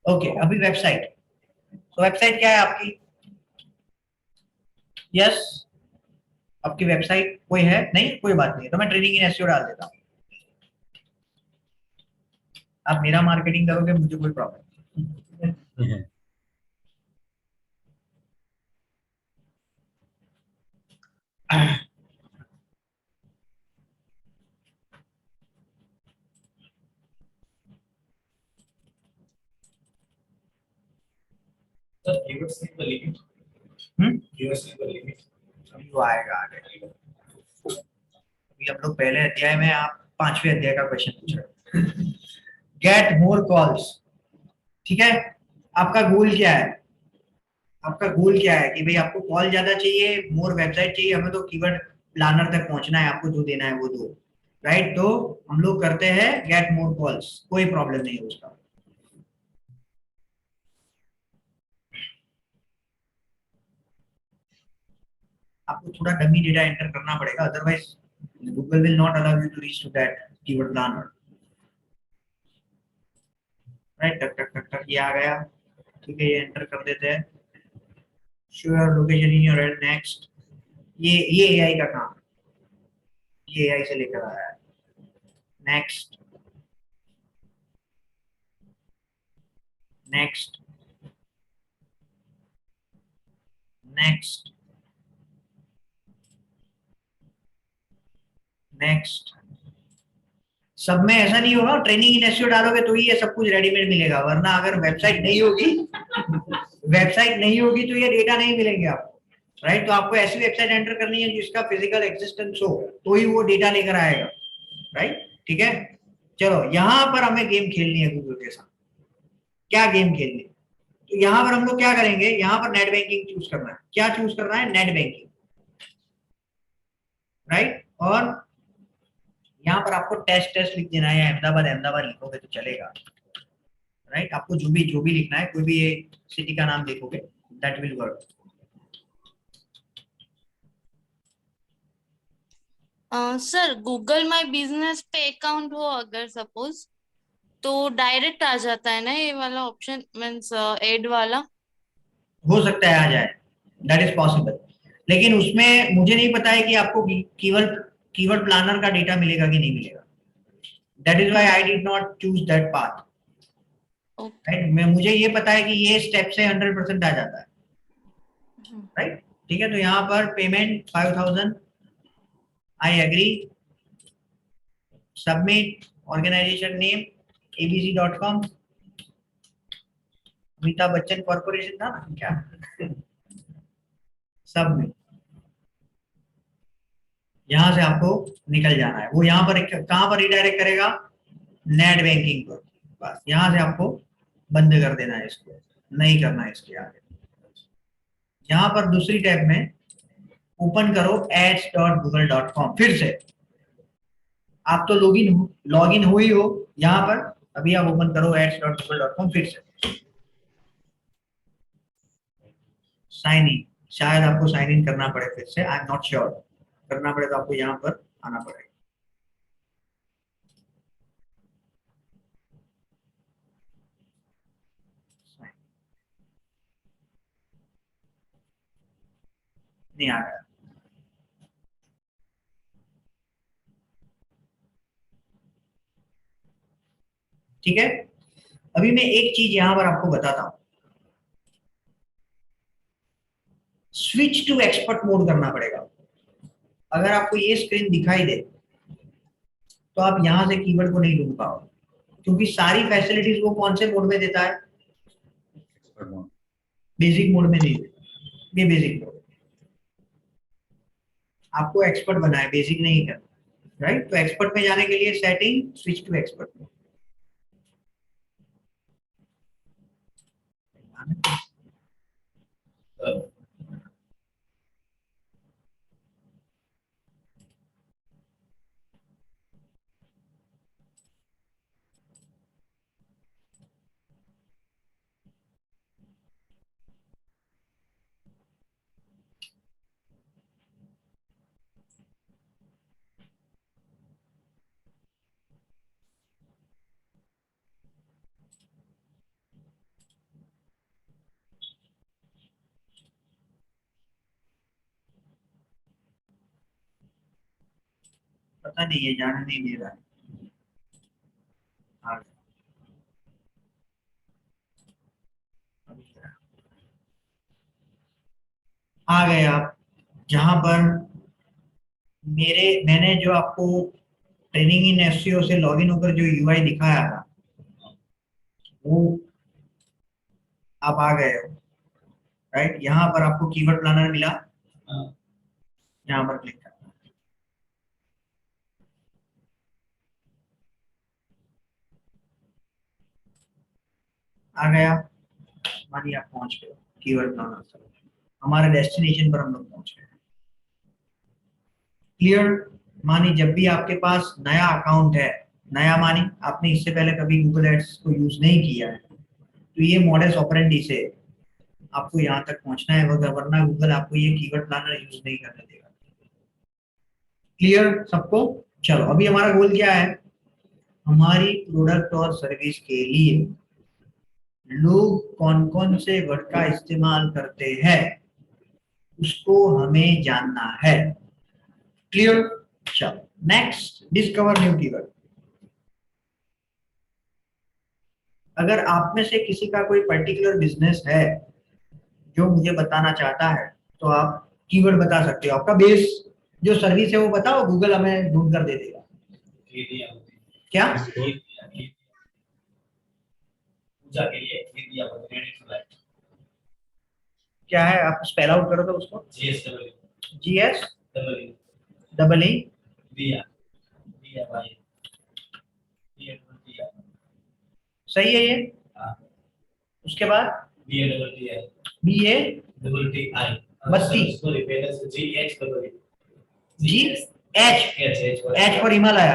ओके, अभी वेबसाइट, तो वेबसाइट क्या है आपकी? यस, आपकी वेबसाइट कोई है? नहीं, कोई बात नहीं, तो मैं ट्रेनिंग इन एसईओ डाल देता हूँ। आप मेरा मार्केटिंग करोगे, मुझे कोई प्रॉब्लम नहीं। अभी वो आएगा आगे। अभी हम लोग पहले अध्याय में, आप 5वें अध्याय का क्वेश्चन पूछ रहे हो। गेट मोर कॉल्स, ठीक है। आपका गोल क्या है? आपका गोल क्या है कि भाई आपको कॉल ज्यादा चाहिए, मोर वेबसाइट चाहिए, हमें तो कीवर्ड प्लानर तक पहुंचना है, आपको जो देना है वो दो, राइट। तो हम लोग करते हैं गेट मोर कॉल्स, कोई प्रॉब्लम नहीं है उसका। आपको थोड़ा डमी डेटा एंटर करना पड़ेगा, otherwise Google will not allow you to reach to that keyword planner, right. टक टक टक टक, ये आ गया, ठीक है, ये एंटर कर देते हैं। Sure location in your next, ये एआई का काम है, ये एआई से लेकर आया है। Next, next, next, next. सब में ऐसा नहीं होगा, ट्रेनिंग इन एसईओ डालोगे तो ही ये सब कुछ रेडीमेड मिलेगा, वरना अगर वेबसाइट नहीं होगी, वेबसाइट नहीं होगी तो ये डेटा नहीं मिलेंगे आपको, राइट। तो आपको ऐसी वेबसाइट एंटर करनी है जिसका फिजिकल एग्जिस्टेंस हो, तो ही वो डेटा लेकर आएगा, राइट, ठीक है। चलो, यहां पर हमें गेम खेलनी है गूगल के साथ। क्या गेम खेलनी है? तो यहाँ पर हम लोग क्या करेंगे, यहाँ पर नेट बैंकिंग चूज करना है। क्या चूज करना है? Net banking, right. और यहाँ पर आपको टेस्ट टेस्ट लिख देना है, या अहमदाबाद अहमदाबाद लिखोगे तो चलेगा, राइट। आपको जो भी लिखना है, कोई भी एक सिटी का नाम लिखोगे, that will work. Sir Google my business पे अकाउंट हो अगर सपोज, तो डायरेक्ट आ जाता है ना ये वाला ऑप्शन, मीन्स एड वाला? हो सकता है आ जाए, दैट इज पॉसिबल, लेकिन उसमें मुझे नहीं पता है कि आपको कीवर्ड कीवर्ड प्लानर का डेटा मिलेगा कि नहीं मिलेगा। That is why I did not choose that path, right. मैं, मुझे ये पता है कि ये स्टेप से 100% आ जाता है, राइट, ठीक है। तो यहाँ पर payment 5000, I agree, submit, organization name abc.com, Amitabh Bachchan corporation था ना क्या? सबमिट। यहां से आपको निकल जाना है, वो यहाँ पर कहां पर रिडायरेक्ट करेगा? नेट बैंकिंग पर। बस यहां से आपको बंद कर देना है, इसको नहीं करना है इसके आगे। यहाँ पर दूसरी टैब में ओपन करो ads.google.com, फिर से आप तो लॉगिन हो ही हो यहाँ पर, अभी आप ओपन करो ads.google.com, फिर से साइन इन, शायद आपको साइन इन करना पड़े फिर से, आई एम नॉट श्योर, करना पड़े तो आपको यहाँ पर आना पड़ेगा। नहीं आ रहा, ठीक है। अभी मैं एक चीज यहाँ पर आपको बताता हूँ, स्विच टू एक्सपर्ट मोड करना पड़ेगा। अगर आपको ये स्क्रीन दिखाई दे तो आप यहां से कीवर्ड को नहीं ढूंढ पाओगे, क्योंकि सारी फैसिलिटीज वो कौन से मोड में देता है? बेसिक मोड में नहीं देगा, ये बेसिक मोड। आपको एक्सपर्ट बनाए, बेसिक नहीं करना, राइट? तो एक्सपर्ट में जाने के लिए सेटिंग, स्विच टू एक्सपर्ट में। पता नहीं, ये जाने नहीं दे रहा है। आ गए आप जहां पर मैंने जो आपको ट्रेनिंग इन एसईओ से लॉगिन होकर जो यूआई दिखाया था, वो आप आ गए हो, राइट? यहाँ पर आपको कीवर्ड प्लानर मिला, यहाँ पर क्लिक करना। आ गया, मानिए आप पहुंच गए कीवर्ड प्लानर से, हमारे डेस्टिनेशन पर हम लोग पहुंच गए। क्लियर? मानी जब भी आपके पास नया अकाउंट है, नया मानी आपने इससे पहले कभी गूगल एड्स को यूज नहीं किया है, तो ये मॉडस ऑपरेंडी से आपको यहाँ तक पहुंचना है, वरना गूगल आपको ये कीवर्ड प्लानर यूज नहीं करने देगा। क्लियर सबको? चलो, अभी हमारा गोल क्या है? हमारी प्रोडक्ट और सर्विस के लिए लोग कौन कौन से वर्ड का इस्तेमाल करते हैं, उसको हमें जानना है। क्लियर? चलो नेक्स्ट, डिस्कवर न्यू कीवर्ड। अगर आप में से किसी का कोई पर्टिकुलर बिजनेस है जो मुझे बताना चाहता है, तो आप कीवर्ड बता सकते हो। आपका बेस जो सर्विस है वो बताओ, गूगल हमें ढूंढ कर दे देगा। क्या क्या है? आप स्पेल आउट करो तो उसको। GS डबल ई सही है ये। उसके बाद BA बत्ती, GH फॉर हिमालय,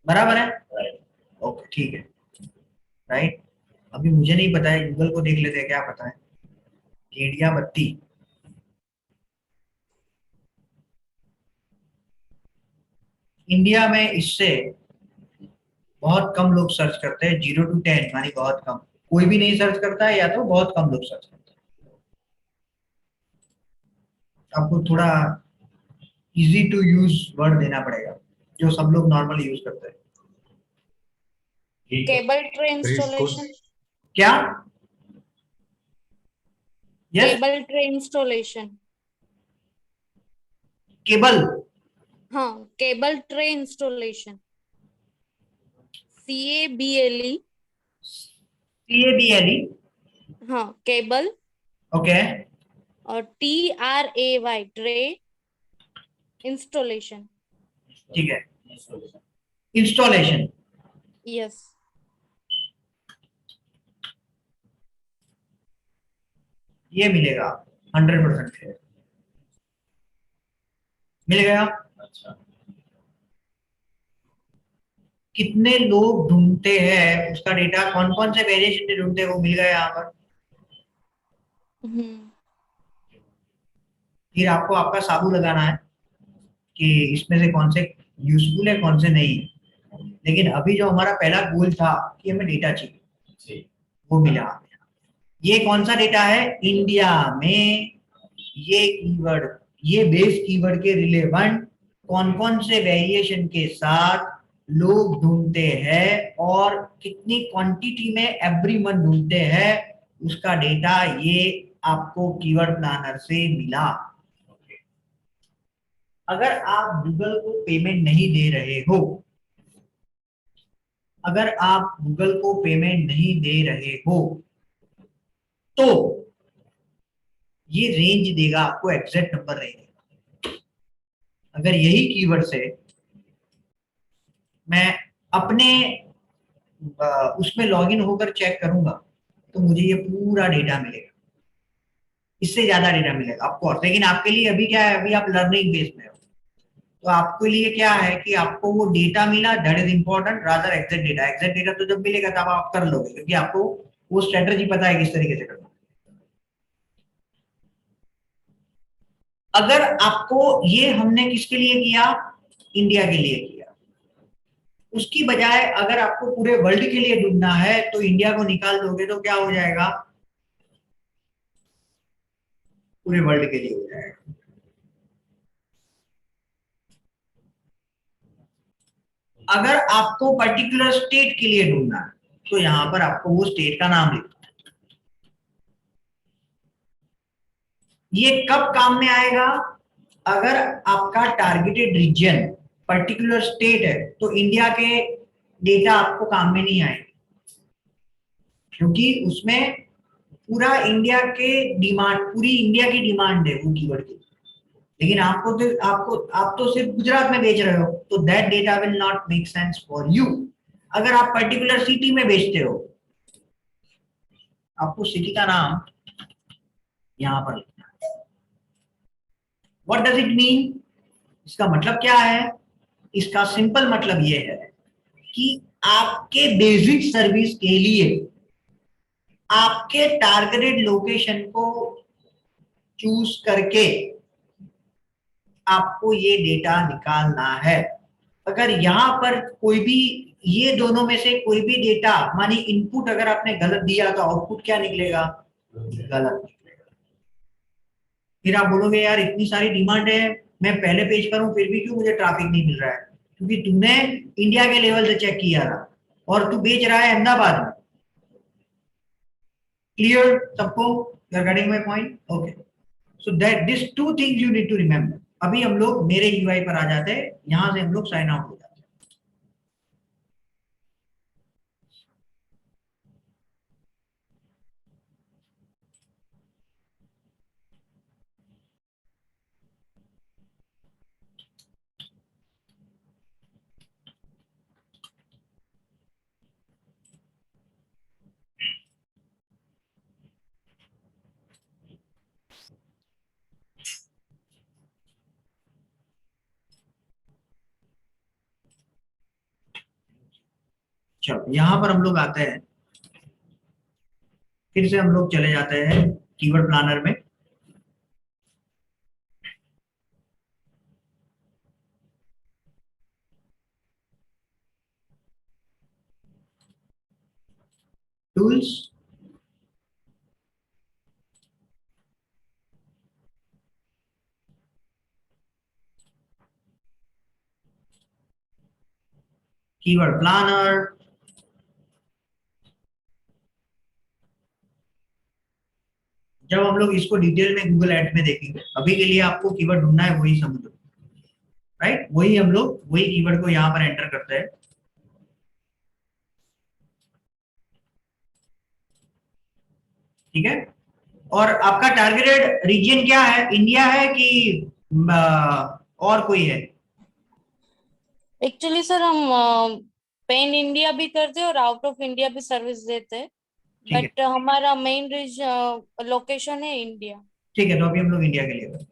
बराबर है? ओके ठीक है, राइट। अभी मुझे नहीं पता है, गूगल को देख लेते हैं क्या पता है। गेड़िया बत्ती, इंडिया में इससे बहुत कम लोग सर्च करते हैं, 0 to 10 यानी बहुत कम, कोई भी नहीं सर्च करता है या तो बहुत कम लोग सर्च करते हैं। आपको थोड़ा इजी टू यूज वर्ड देना पड़ेगा जो सब लोग नॉर्मली यूज करते हैं। Cable tray installation. क्या? Yes, cable tray installation. Cable, हाँ, cable tray installation. CABLE। CABLE, हाँ, केबल। ओके, और TRAY ट्रे इंस्टॉलेशन। ठीक है, इंस्टॉलेशन। यस। ये मिलेगा 100% क्लियर, मिल गया। अच्छा, कितने लोग ढूंढते हैं उसका डेटा, कौन कौन से वेरिएशन ढूंढते हैं, वो मिल गया यहाँ पर। फिर आपको आपका साबू लगाना है कि इसमें से कौन से यूजफुल है कौन से नहीं है। लेकिन अभी जो हमारा पहला गोल था कि हमें डेटा चाहिए, वो मिला हमें। ये कौन सा डेटा है? इंडिया में ये कीवर्ड, ये बेस कीवर्ड के रिलेवेंट कौन कौन से वेरिएशन के साथ लोग ढूंढते हैं और कितनी क्वांटिटी में एवरी मंथ ढूंढते हैं, उसका डेटा ये आपको कीवर्ड प्लानर से मिला। अगर आप गूगल को पेमेंट नहीं दे रहे हो अगर आप गूगल को पेमेंट नहीं दे रहे हो तो ये रेंज देगा आपको, एग्जैक्ट नंबर नहीं देगा। अगर यही कीवर्ड से मैं अपने उसमें लॉगिन होकर चेक करूंगा तो मुझे ये पूरा डेटा मिलेगा, इससे ज्यादा डेटा मिलेगा ऑफकोर्स। लेकिन आपके लिए अभी क्या है, अभी आप लर्निंग बेस में हो, तो आपके लिए क्या है कि आपको वो डेटा मिला, that is important rather exact data. Exact data तो जब मिलेगा तब आप कर लोगे, क्योंकि आपको वो स्ट्रेटजी पता है किस तरीके से करना। अगर आपको ये हमने किसके लिए किया, इंडिया के लिए किया, उसकी बजाय अगर आपको पूरे वर्ल्ड के लिए ढूंढना है तो इंडिया को निकाल दोगे तो क्या हो जाएगा, पूरे वर्ल्ड के लिए हो जाएगा। अगर आपको पर्टिकुलर स्टेट के लिए ढूंढना है तो यहां पर आपको वो स्टेट का नाम लिखना है। ये कब काम में आएगा, अगर आपका टारगेटेड रीजन पर्टिकुलर स्टेट है तो इंडिया के डेटा आपको काम में नहीं आएंगे, क्योंकि उसमें पूरा इंडिया के डिमांड, पूरी इंडिया की डिमांड है वो कीवर्ड की। लेकिन आप तो सिर्फ गुजरात में बेच रहे हो तो that data will not make sense for you. अगर आप पर्टिकुलर सिटी में बेचते हो, आपको सिटी का नाम यहां पर लिखना है। व्हाट डज इट मीन, इसका मतलब क्या है, इसका सिंपल मतलब ये है कि आपके बेसिक सर्विस के लिए आपके टारगेटेड लोकेशन को चूज करके आपको ये डेटा निकालना है। अगर यहां पर कोई भी, ये दोनों में से कोई भी डेटा, मानी इनपुट अगर आपने गलत दिया तो आउटपुट क्या निकलेगा, गलत निकलेगा। फिर आप बोलोगे यार इतनी सारी डिमांड है, मैं पहले पेज पर हूं फिर भी क्यों मुझे ट्रैफिक नहीं मिल रहा है, क्योंकि तूने इंडिया के लेवल से चेक किया था और तू बेच रहा है अहमदाबाद में। क्लियर सबको, you are getting my point? Okay, so that this two things you need to remember. अभी हम लोग मेरे यूआई पर आ जाते हैं, यहां से हम लोग साइन आउट हो जाते हैं। चलो यहां पर हम लोग आते हैं, फिर से हम लोग चले जाते हैं कीवर्ड प्लानर में। टूल्स, कीवर्ड प्लानर, जब हम लोग इसको डिटेल में गूगल एड्स में देखेंगे, अभी के लिए आपको कीवर्ड ढूंढना है वही समझ लो, राइट? वही हम लोग वही कीवर्ड को यहां पर एंटर करते हैं। ठीक है, और आपका टारगेटेड रीजन क्या है, इंडिया है कि और कोई है? एक्चुअली सर हम पेन इंडिया भी करते हैं और आउट ऑफ इंडिया भी सर्विस देते हैं, ठीक है, बट हमारा मेन लोकेशन है इंडिया। ठीक है, तो अभी हम लोग इंडिया के लिए करते हैं।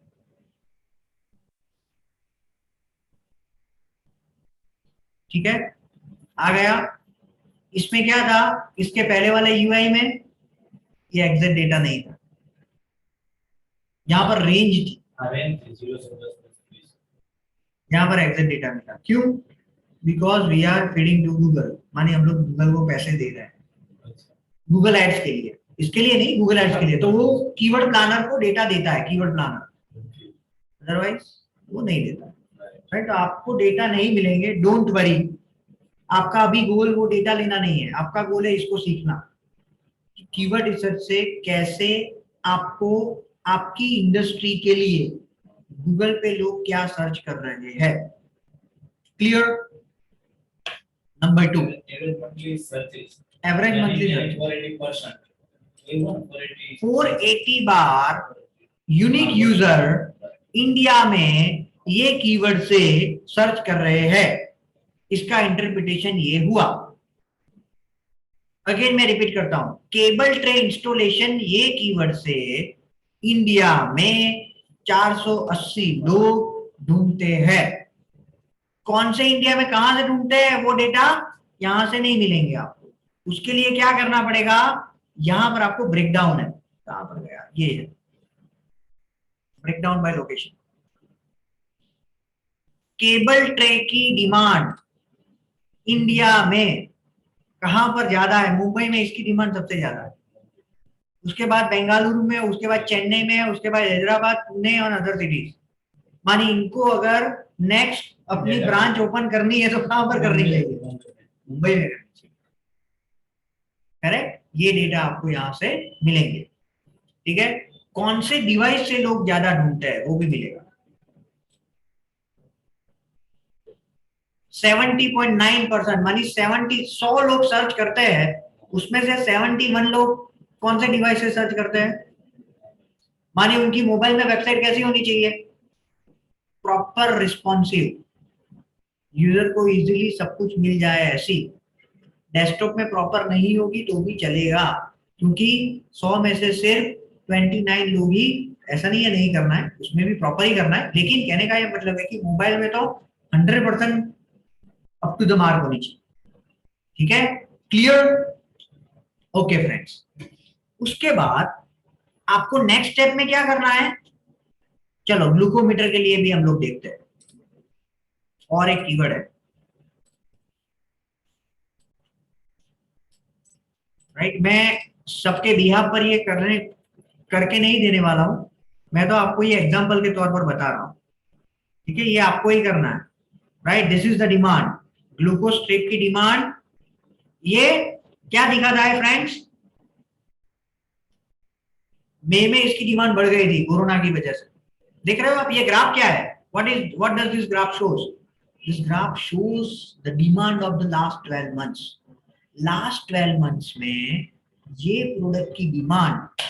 ठीक है, आ गया। इसमें क्या था, इसके पहले वाले यूआई में ये एग्जैक्ट डेटा नहीं था, यहाँ पर रेंज थी, यहाँ पर एग्जैक्ट डेटा नहीं था। क्यों? Because we are feeding to Google, माने हम लोग गूगल को पैसे दे रहे हैं गूगल एड्स के लिए, इसके लिए नहीं, गूगल एड्स के लिए। तो वो कीवर्ड प्लानर को डेटा देता है, कीवर्ड प्लानर, अदरवाइज वो नहीं देता, राइट? तो आपको डेटा नहीं मिलेंगे, डोंट वरी। आपका अभी गोल वो डेटा लेना नहीं है, आपका गोल है इसको सीखना, कीवर्ड रिसर्च से कैसे आपको आपकी इंडस्ट्री के लिए गूगल पे लोग क्या सर्च कर रहे हैं। Clear? Number 2 Average monthly searches. Average monthly 480%. A1 480. 480 बार यूनिक यूजर इंडिया में ये कीवर्ड से सर्च कर रहे हैं। इसका इंटरप्रिटेशन ये हुआ। अगेन मैं रिपीट करता हूं, केबल ट्रे इंस्टॉलेशन ये कीवर्ड से इंडिया में 480 लोग ढूंढते हैं। कौन से इंडिया में कहां से ढूंढते हैं वो डेटा यहां से नहीं मिलेंगे आपको। उसके लिए क्या करना पड़ेगा, यहां पर आपको ब्रेकडाउन है, कहां पर गया, ये है breakdown by location. Cable tray की डिमांड इंडिया में कहां पर ज्यादा है, मुंबई में इसकी डिमांड सबसे ज्यादा है, उसके बाद बेंगलुरु में, उसके बाद चेन्नई में, उसके बाद हैदराबाद, पुणे और अदर सिटीज। मानी इनको अगर नेक्स्ट अपनी ब्रांच ओपन करनी है तो कहां पर करनी चाहिए, मुंबई में करनी चाहिए। करेक्ट, ये डेटा आपको यहां से मिलेंगे। ठीक है, कौन से डिवाइस से लोग ज्यादा ढूंढते हैं वो भी मिलेगा। 70.9% मानी 100 लोग सर्च करते हैं, उसमें से 71 लोग कौन से डिवाइस से सर्च करते हैं। मानी उनकी मोबाइल में वेबसाइट कैसी होनी चाहिए, प्रॉपर रिस्पॉन्सिव, यूजर को इजीली सब कुछ मिल जाए ऐसी। डेस्कटॉप में प्रॉपर नहीं होगी तो भी चलेगा, क्योंकि 100 में से सिर्फ 29 लोग ही, ऐसा नहीं है नहीं करना है, उसमें भी प्रॉपर ही करना है। लेकिन कहने का ये मतलब है कि मोबाइल में तो 100% अप टू द मार्क होनी चाहिए। ठीक है, क्लियर, ओके फ्रेंड्स। उसके बाद आपको नेक्स्ट स्टेप में क्या करना है, चलो ग्लूकोमीटर के लिए भी हम लोग देखते हैं। और एक कीवर्ड है, राइट। मैं सबके बिहाफ पर ये करके नहीं देने वाला हूं, मैं तो आपको ये एग्जांपल के तौर पर बता रहा हूं। ठीक है, ये आपको ही करना है, right. This is the demand, glucose strip की डिमांड। ये क्या दिखा रहा है फ्रेंड्स, मई में इसकी डिमांड बढ़ गई थी कोरोना की वजह से। देख रहे हो आप, ये ग्राफ क्या है, what does this graph shows, this graph shows the demand of the last 12 months. Last 12 months में ये प्रोडक्ट की डिमांड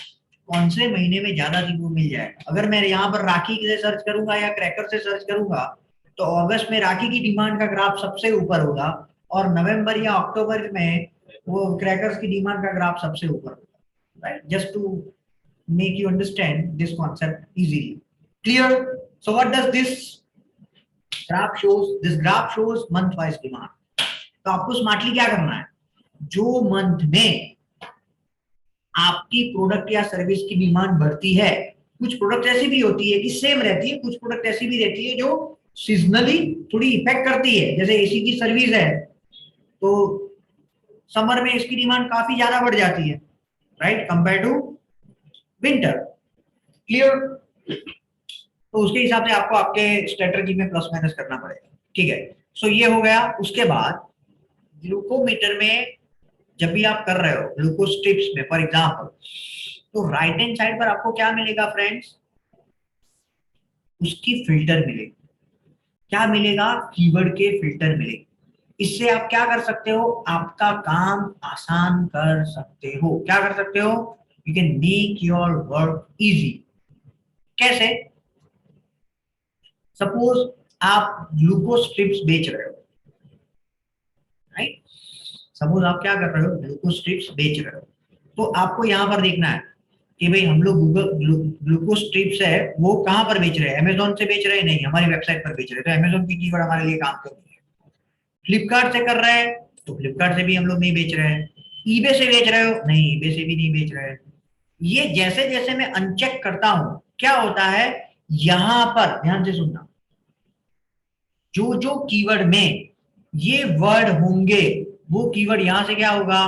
कौन से महीने में ज्यादा थी वो मिल जाएगा। अगर मैं यहाँ पर राखी से सर्च करूंगा या क्रैकर से सर्च करूंगा तो अगस्त में राखी की डिमांड का ग्राफ सबसे ऊपर होगा, और नवंबर या अक्टूबर में वो क्रैकर्स की डिमांड का ग्राफ सबसे ऊपर होगा, right. Just to make you understand this concept easily. Clear? So what does this graph shows? This graph shows month wise demand. तो आपको स्मार्टली क्या करना है, जो मंथ में आपकी प्रोडक्ट या सर्विस की डिमांड बढ़ती है, कुछ प्रोडक्ट ऐसी भी होती है कि सेम रहती है, कुछ प्रोडक्ट ऐसी भी रहती है जो सीजनली थोड़ी इफेक्ट करती है। जैसे एसी की सर्विस है तो समर में इसकी डिमांड काफी ज्यादा बढ़ जाती है, right, compare to winter. Clear? तो उसके हिसाब से आपको आपके स्ट्रेटजी में प्लस माइनस करना पड़ेगा। ठीक है, सो ये हो गया। उसके बाद ग्लूकोमीटर में जब भी आप कर रहे हो ग्लूकोज स्ट्रिप्स में फॉर एग्जांपल, तो राइट हैंड साइड पर आपको क्या मिलेगा फ्रेंड्स, उसकी फिल्टर मिलेगी। क्या मिलेगा, कीवर्ड के फिल्टर मिलेगी। इससे आप क्या कर सकते हो, आपका काम आसान कर सकते हो। क्या कर सकते हो, you can make your work easy. कैसे, सपोज आप ग्लूकोज स्ट्रिप्स बेच रहे हो, राइट। सपोज आप क्या कर रहे हो, ग्लूकोज स्ट्रिप्स बेच रहे हो, तो आपको यहां पर देखना है कि भाई हम लोग ग्लूकोज स्ट्रिप्स है वो कहां पर बेच रहे हैं, अमेजोन से बेच रहे हैं, नहीं हमारी वेबसाइट पर बेच रहे हैं, तो अमेजोन की कीवर्ड हमारे लिए काम कर रही है। फ्लिपकार्ट से कर रहे हैं तो फ्लिपकार्ट से भी हम लोग नहीं बेच रहे हैं। ईबे से बेच रहे हो, नहीं ईबे से भी नहीं बेच रहे हैं। ये जैसे जैसे मैं अनचेक करता हूं क्या होता है, यहां पर ध्यान से सुनना, जो जो कीवर्ड में ये वर्ड होंगे वो कीवर्ड यहां से क्या होगा,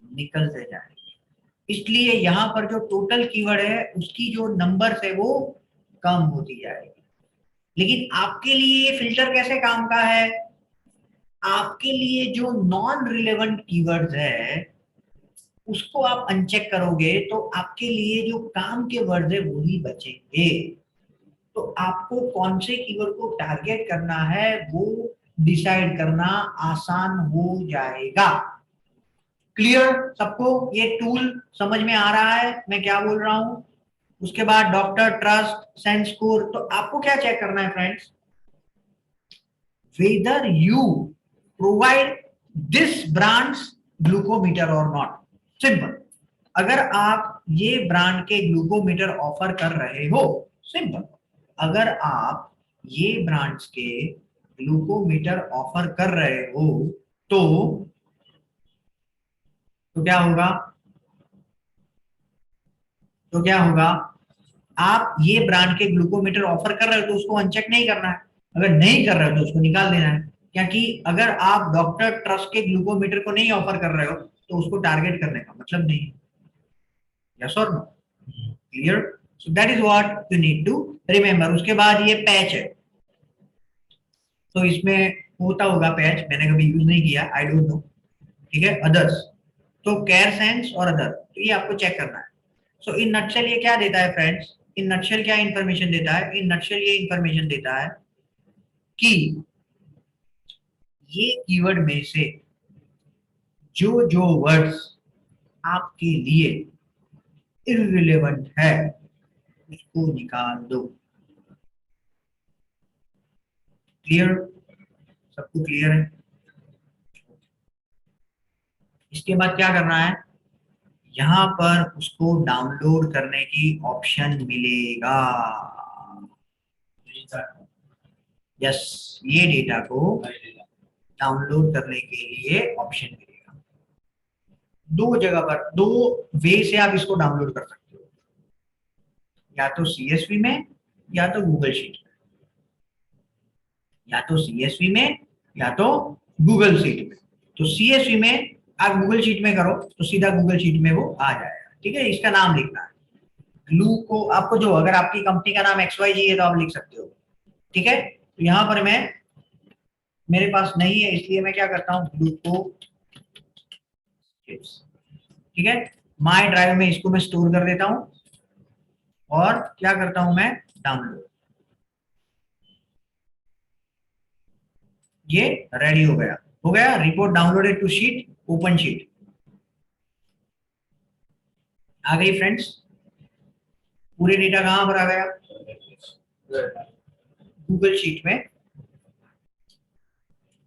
निकलते जाएंगे। इसलिए यहां पर जो टोटल कीवर्ड है उसकी जो नंबर है वो कम होती जाएगी। लेकिन आपके लिए फिल्टर कैसे काम का है, आपके लिए जो नॉन रिलेवेंट कीवर्ड्स है उसको आप अनचेक करोगे तो आपके लिए जो काम के वर्ड है वही बचेंगे। तो आपको कौन से कीवर्ड को टारगेट करना है वो डिसाइड करना आसान हो जाएगा। क्लियर सबको? ये टूल समझ में आ रहा है मैं क्या बोल रहा हूं? उसके बाद डॉक्टर ट्रस्ट सेंस स्कोर। तो आपको क्या चेक करना है friends? Whether you provide this brands glucometer और नॉट। सिंपल। अगर आप ये ब्रांड के ग्लूकोमीटर ऑफर कर रहे हो, सिंपल, अगर आप ये ब्रांड्स के ग्लूकोमीटर ऑफर कर रहे हो तो क्या होगा? तो क्या होगा? आप ये ब्रांड के ग्लूकोमीटर ऑफर कर रहे हो तो उसको अनचेक नहीं करना है। अगर नहीं कर रहे हो तो उसको निकाल देना है, क्योंकि अगर आप डॉक्टर ट्रस्ट के ग्लूकोमीटर को नहीं ऑफर कर रहे हो तो उसको टारगेट करने का मतलब नहीं है। यस और no? Clear? So that is what you need to remember. उसके बाद ये पैच है, तो इसमें होता होगा पैच, मैंने कभी यूज नहीं किया, आई डोंट नो। ठीक है, अदर्स तो केयर सेंस और अदर, तो ये आपको चेक करना है। सो इन नटशेल ये क्या देता है फ्रेंड्स? इन नटशेल क्या इंफॉर्मेशन देता है? इन नटशेल ये इंफॉर्मेशन देता है कि ये कीवर्ड में से जो जो वर्ड्स आपके लिए इररिलेवेंट है उसको निकाल दो। क्लियर? सबको क्लियर है? इसके बाद क्या करना है? यहां पर उसको डाउनलोड करने की ऑप्शन मिलेगा। यस, ये डेटा को डाउनलोड करने के लिए ऑप्शन मिलेगा। दो जगह पर, दो वे से आप इसको डाउनलोड कर सकते हो, या तो CSV में या तो गूगल शीट में। या तो CSV में या तो गूगल शीट में। तो CSV में आप गूगल शीट में करो तो सीधा गूगल शीट में वो आ जाएगा। ठीक है, इसका नाम लिखना है ग्लू को। आपको जो, अगर आपकी कंपनी का नाम XYZ है तो आप लिख सकते हो। ठीक है, तो यहां पर मैं, मेरे पास नहीं है इसलिए मैं क्या करता हूँ, ग्लूको चिप्स। ठीक है, माई ड्राइव में इसको मैं स्टोर कर देता हूं और क्या करता हूं मैं, डाउनलोड। ये रेडी हो गया। Report downloaded to sheet, open sheet आ गई फ्रेंड्स। पूरे डेटा कहां पर आ गया? गूगल शीट में।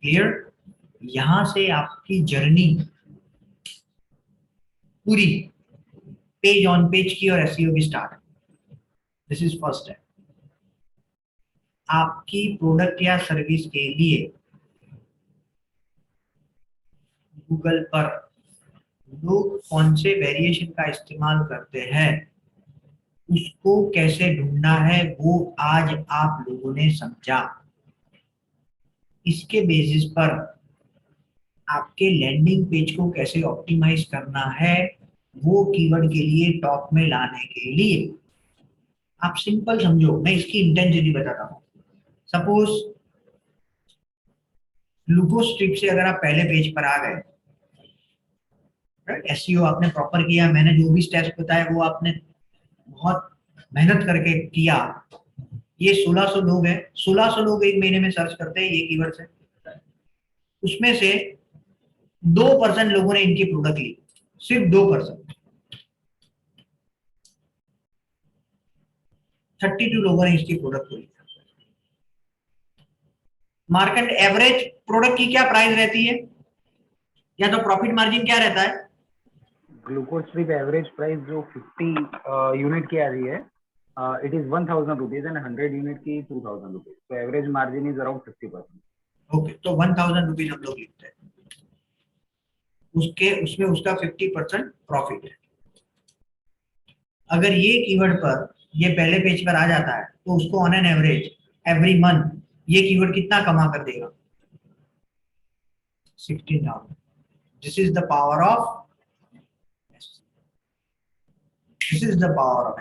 क्लियर? यहां से आपकी जर्नी पूरी पेज ऑन पेज की और SEO की start. This is first step. आपकी प्रोडक्ट या सर्विस के लिए गूगल पर लोग कौन से वेरिएशन का इस्तेमाल करते हैं, उसको कैसे ढूंढना है, वो आज आप लोगों ने समझा। इसके बेसिस पर आपके लैंडिंग पेज को कैसे ऑप्टिमाइज करना है, वो कीवर्ड के लिए टॉप में लाने के लिए आप सिंपल समझो। मैं इसकी इंटेंसिटी बताता हूँ। सपोज लुगो स्ट्रिप से अगर आप पहले पेज पर आ गए, SEO आपने प्रॉपर किया, मैंने जो भी स्टेप्स बताए वो आपने बहुत मेहनत करके किया। ये 1600 लोग हैं, 1600 लोग एक महीने में सर्च करते हैं ये कीवर्ड से। उसमें से 2% लोगों ने इनकी प्रोडक्ट ली, सिर्फ 2%। 32 लोगों ने इसकी प्रोडक्ट ली। मार्केट एवरेज प्रोडक्ट की क्या प्राइस रहती है, या तो प्रॉफिट मार्जिन क्या रहता है? ग्लूकोज स्ट्रिप एवरेज प्राइस जो 50 यूनिट की आ रही है, it is 1000 rupees and 100 unit की 2000 रुपीज। तो average margin is around 50%। Okay, तो 1000 रुपीज हम लोग लिखते हैं, उसमें उसका 50% प्रॉफिट है। अगर ये कीवर्ड पर ये पहले पेज पर आ जाता है तो उसको on an average every month ये कीवर्ड कितना कमा कर देगा? 16,000। This is the power of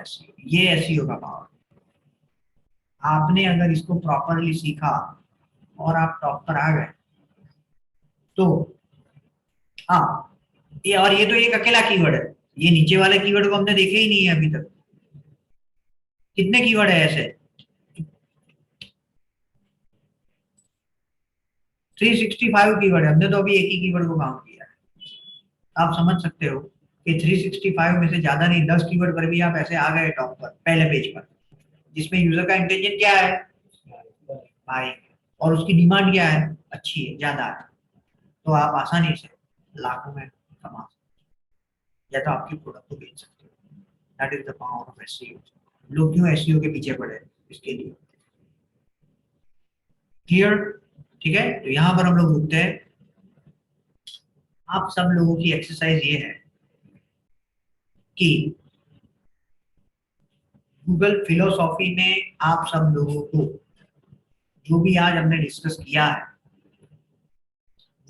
SEO। ये SEO का पावर। आपने अगर इसको प्रॉपरली सीखा और आप टॉप पर आ गए तो हाँ, ये तो एक अकेला कीवर्ड है। ये नीचे वाले कीवर्ड को हमने देखे ही नहीं है अभी तक। कितने कीवर्ड है ऐसे? 365 कीवर्ड है, हमने तो अभी एक ही कीवर्ड को काउंट किया है। आप समझ सकते हो कि 365 में से ज्यादा नहीं 10 कीवर्ड पर भी आप ऐसे आ गए टॉप पर, पहले पेज पर, जिसमें यूजर का इंटेंशन क्या है, बाइंग, और उसकी डिमांड क्या है, अच्छी है, ज्यादा है, तो आप आसानी से लाखों में कमा सकते हो, या तो आपकी प्रोडक्ट को बेच सकते हो। That is the power of SEO. लोग क्यों एसईओ के पीछे पड़े हैं, इसके लिए। क्लियर? ठीक है, तो यहां पर हम लोग रुकते हैं। आप सब लोगों की एक्सरसाइज ये है कि गूगल फिलोसॉफी में आप सब लोगों को जो भी आज हमने डिस्कस किया है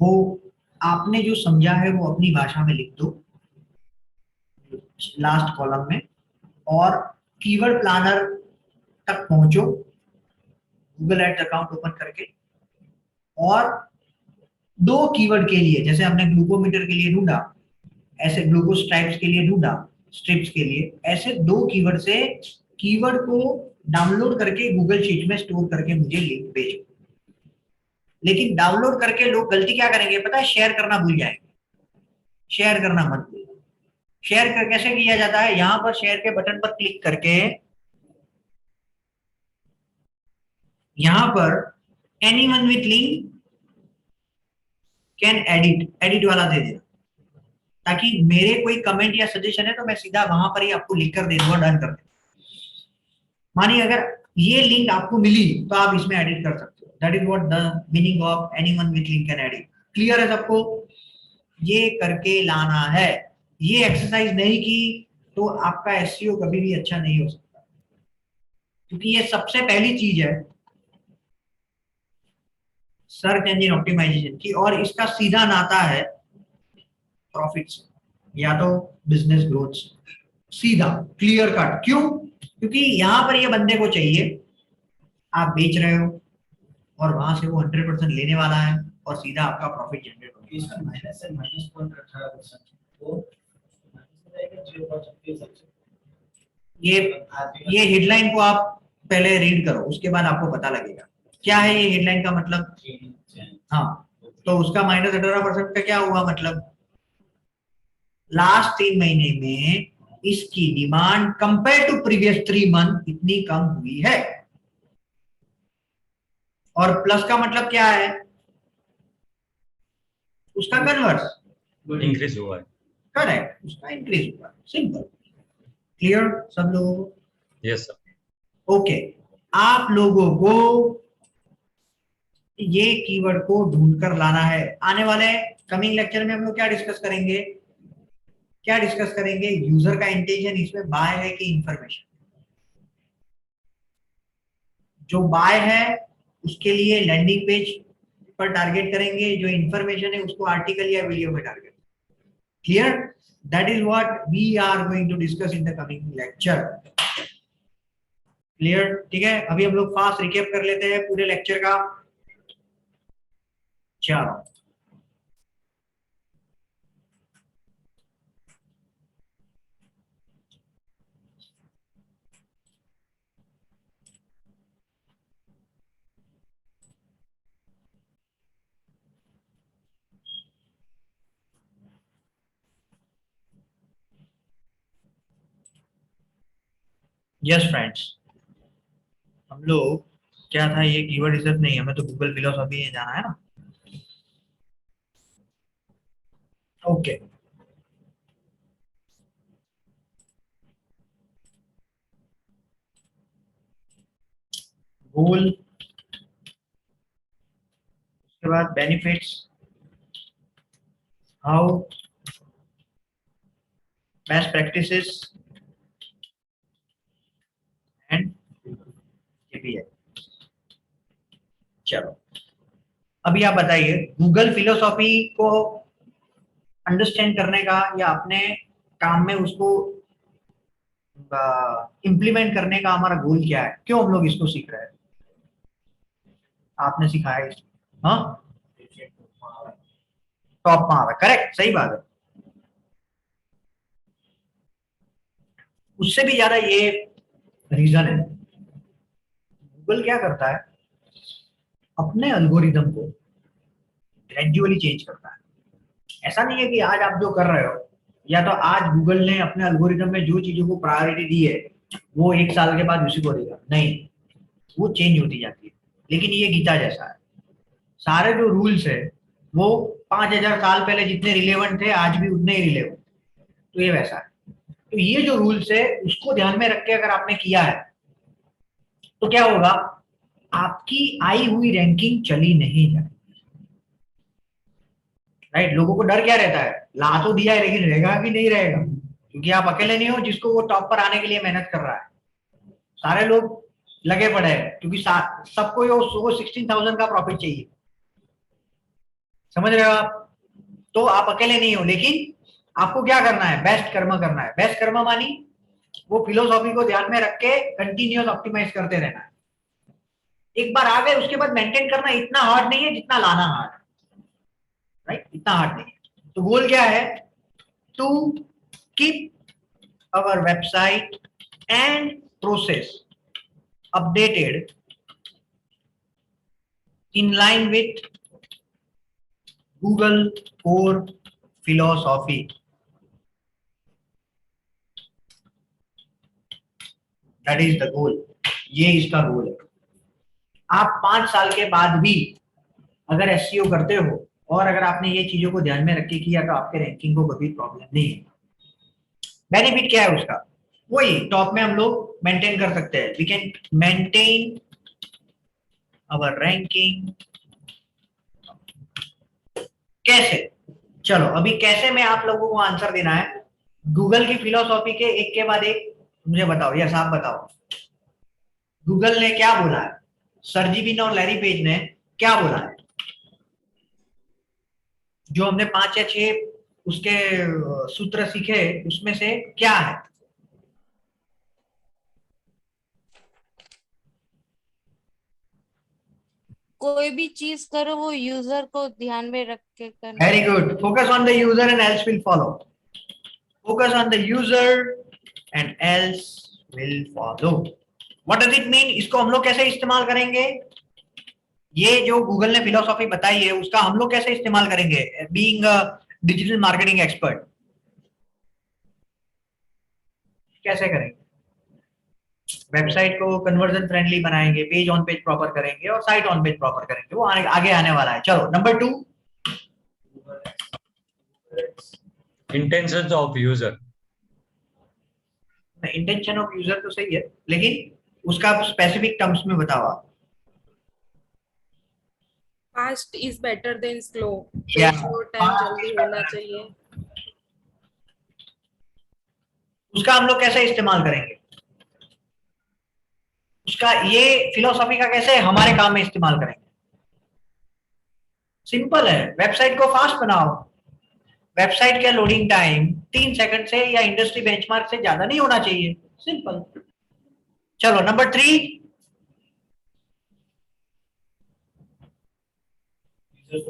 वो आपने जो समझा है वो अपनी भाषा में लिख दो लास्ट कॉलम में, और कीवर्ड प्लानर तक पहुंचो गूगल एड्स अकाउंट ओपन करके, और दो कीवर्ड के लिए, जैसे हमने ग्लूकोमीटर के लिए ढूंढा, ऐसे ग्लूकोस्ट्राइप्स के लिए ढूंढा, स्ट्रिप्स के लिए, ऐसे दो कीवर्ड से कीवर्ड को डाउनलोड करके गूगल शीट में स्टोर करके मुझे लिंक भेजो। लेकिन डाउनलोड करके लोग गलती क्या करेंगे पता है, शेयर करना भूल जाएंगे। शेयर करना मत भूलना। शेयर कर कैसे किया जाता है, यहां पर शेयर के बटन पर क्लिक करके यहां पर anyone with link can edit वाला दे देना, ताकि मेरे कोई कमेंट या सजेशन है तो मैं सीधा वहां पर ही आपको लिख कर दे दूंगा, डन कर दूंगा। मानिए अगर ये लिंक आपको मिली तो आप इसमें एडिट कर सकते हो। That is what the meaning of anyone with link can edit. Clear है सबको? ये करके लाना है। ये एक्सरसाइज नहीं की तो आपका एसईओ कभी भी अच्छा नहीं हो सकता, क्योंकि ये सबसे पहली चीज है सर्च इंजन ऑप्टिमाइजेशन की, और इसका सीधा नाता है प्रॉफिट से या तो बिजनेस ग्रोथ से, सीधा क्लियर कट। क्यों? क्योंकि यहां पर ये बंदे को चाहिए, आप बेच रहे हो और वहां से वो 100% लेने वाला है और सीधा आपका प्रॉफिट जनरेट होगा। इसका माइनस से माइनस 0.18%, तो माइनस में जाएगा 0.36%। ये हेडलाइन को आप पहले रीड करो, उसके बाद आपको पता लगेगा क्या है ये हेडलाइन का मतलब। हाँ, तो उसका -18% का क्या हुआ मतलब, लास्ट 3 महीने में इसकी demand compare to previous 3 month इतनी कम हुई है। और प्लस का मतलब क्या है, उसका कन्वर्स इंक्रीज हुआ है। करेक्ट, उसका इंक्रीज हुआ है। सिंपल। क्लियर सब लोगों को? Yes sir. ओके, आप लोगों को ये कीवर्ड को ढूंढकर लाना है। आने वाले कमिंग लेक्चर में हम लोग क्या डिस्कस करेंगे, यूजर का इंटेंशन इसमें बाय है कि इंफॉर्मेशन। जो बाय है उसके लिए लैंडिंग पेज पर टारगेट करेंगे, जो इंफॉर्मेशन है उसको आर्टिकल या वीडियो में target. Clear? That is what we are going to discuss in the coming lecture. Clear? ठीक है, अभी हम लोग फास्ट रिकैप कर लेते हैं पूरे लेक्चर का। चलो, यस फ्रेंड्स, हम लोग क्या था, ये कीवर्ड रिसर्च नहीं, हमें तो गूगल फिलोसॉफी जाना है ना। ओके, गोल, उसके बाद benefits, how, best practices and KPI. चलो, अभी आप बताइए, गूगल फिलोसॉफी को अंडरस्टैंड करने का या अपने काम में उसको इम्प्लीमेंट करने का हमारा गोल क्या है, क्यों हम लोग इसको सीख रहे हैं? आपने सिखाया इसको, हाँ, टॉप में आ रहा है, करेक्ट, सही बात है। उससे भी ज्यादा ये रीजन है, गूगल क्या करता है, अपने एल्गोरिदम को ग्रेजुअली चेंज करता है। ऐसा नहीं है कि आज आप जो कर रहे हो, या तो आज गूगल ने अपने एल्गोरिथम में जो चीजों को प्रायोरिटी दी है वो 1 साल के बाद उसी को देगा, नहीं, वो चेंज होती जाती है। लेकिन ये गीता जैसा है, सारे जो रूल्स है वो 5000 साल पहले जितने रिलेवेंट थे आज भी उतने ही रिलेवेंट, तो ये वैसा है। तो ये जो रूल्स है उसको ध्यान में रख के अगर आपने किया है तो क्या होगा, आपकी आई हुई रैंकिंग चली नहीं जाएगी। राइट, लोगों को डर क्या रहता है, ला तो दिया है लेकिन रहेगा कि नहीं रहेगा, क्योंकि आप अकेले नहीं हो जिसको वो टॉप पर आने के लिए मेहनत कर रहा है, सारे लोग लगे पड़े हैं, क्योंकि सबको वो 16,000 का प्रॉफिट चाहिए। समझ रहे हो आप? तो आप अकेले नहीं हो, लेकिन आपको क्या करना है, बेस्ट कर्म करना है। बेस्ट कर्म मानी वो फिलोसॉफी को ध्यान में रख के कंटिन्यूअस ऑप्टिमाइज करते रहना है। एक बार आ गए उसके बाद मेंटेन करना इतना हार्ड नहीं है जितना लाना हार्ड है, राइट, इतना हार्ड नहीं है। तो गोल क्या है, to keep our website and process updated in line with Google core philosophy. That is the goal. ये इसका गोल है। आप 5 साल के बाद भी अगर एसईओ करते हो और अगर आपने ये चीजों को ध्यान में रख के किया तो आपके रैंकिंग को कभी प्रॉब्लम नहीं है। बेनिफिट क्या है उसका, वही टॉप में हम लोग मेंटेन कर सकते हैं। We can maintain our ranking। कैसे, चलो अभी कैसे में आप लोगों को आंसर देना है। गूगल की फिलॉसफी के एक के बाद एक मुझे बताओ, यस आप बताओ, गूगल ने क्या बोला है, सर्जी बिन और लैरी पेज ने क्या बोला है, जो हमने 5 या 6 उसके सूत्र सीखे उसमें से क्या है? कोई भी चीज करो वो यूजर को ध्यान में रख के करना। Very good, focus on the user and else will follow. Focus on the user and else will follow. What does it mean, इसको हम लोग कैसे इस्तेमाल करेंगे? ये जो गूगल ने फिलॉसफी बताई है उसका हम लोग कैसे इस्तेमाल करेंगे, being a digital marketing expert? कैसे करेंगे? वेबसाइट को कन्वर्जन फ्रेंडली बनाएंगे, पेज ऑन पेज प्रॉपर करेंगे और साइट ऑन पेज प्रॉपर करेंगे, वो आगे आने वाला है। चलो number 2, intentions of user. Intention of user तो सही है, लेकिन उसका स्पेसिफिक टर्म्स में बताओ आप। Fast is better than slow, Yeah. Time जल्दी होना चाहिए। उसका हम लोग कैसे इस्तेमाल करेंगे, उसका ये फिलॉसफी का कैसे हमारे काम में इस्तेमाल करेंगे? सिंपल है, वेबसाइट को फास्ट बनाओ। वेबसाइट का लोडिंग टाइम 3 सेकंड से या इंडस्ट्री बेंचमार्क से ज्यादा नहीं होना चाहिए, सिंपल। चलो नंबर 3,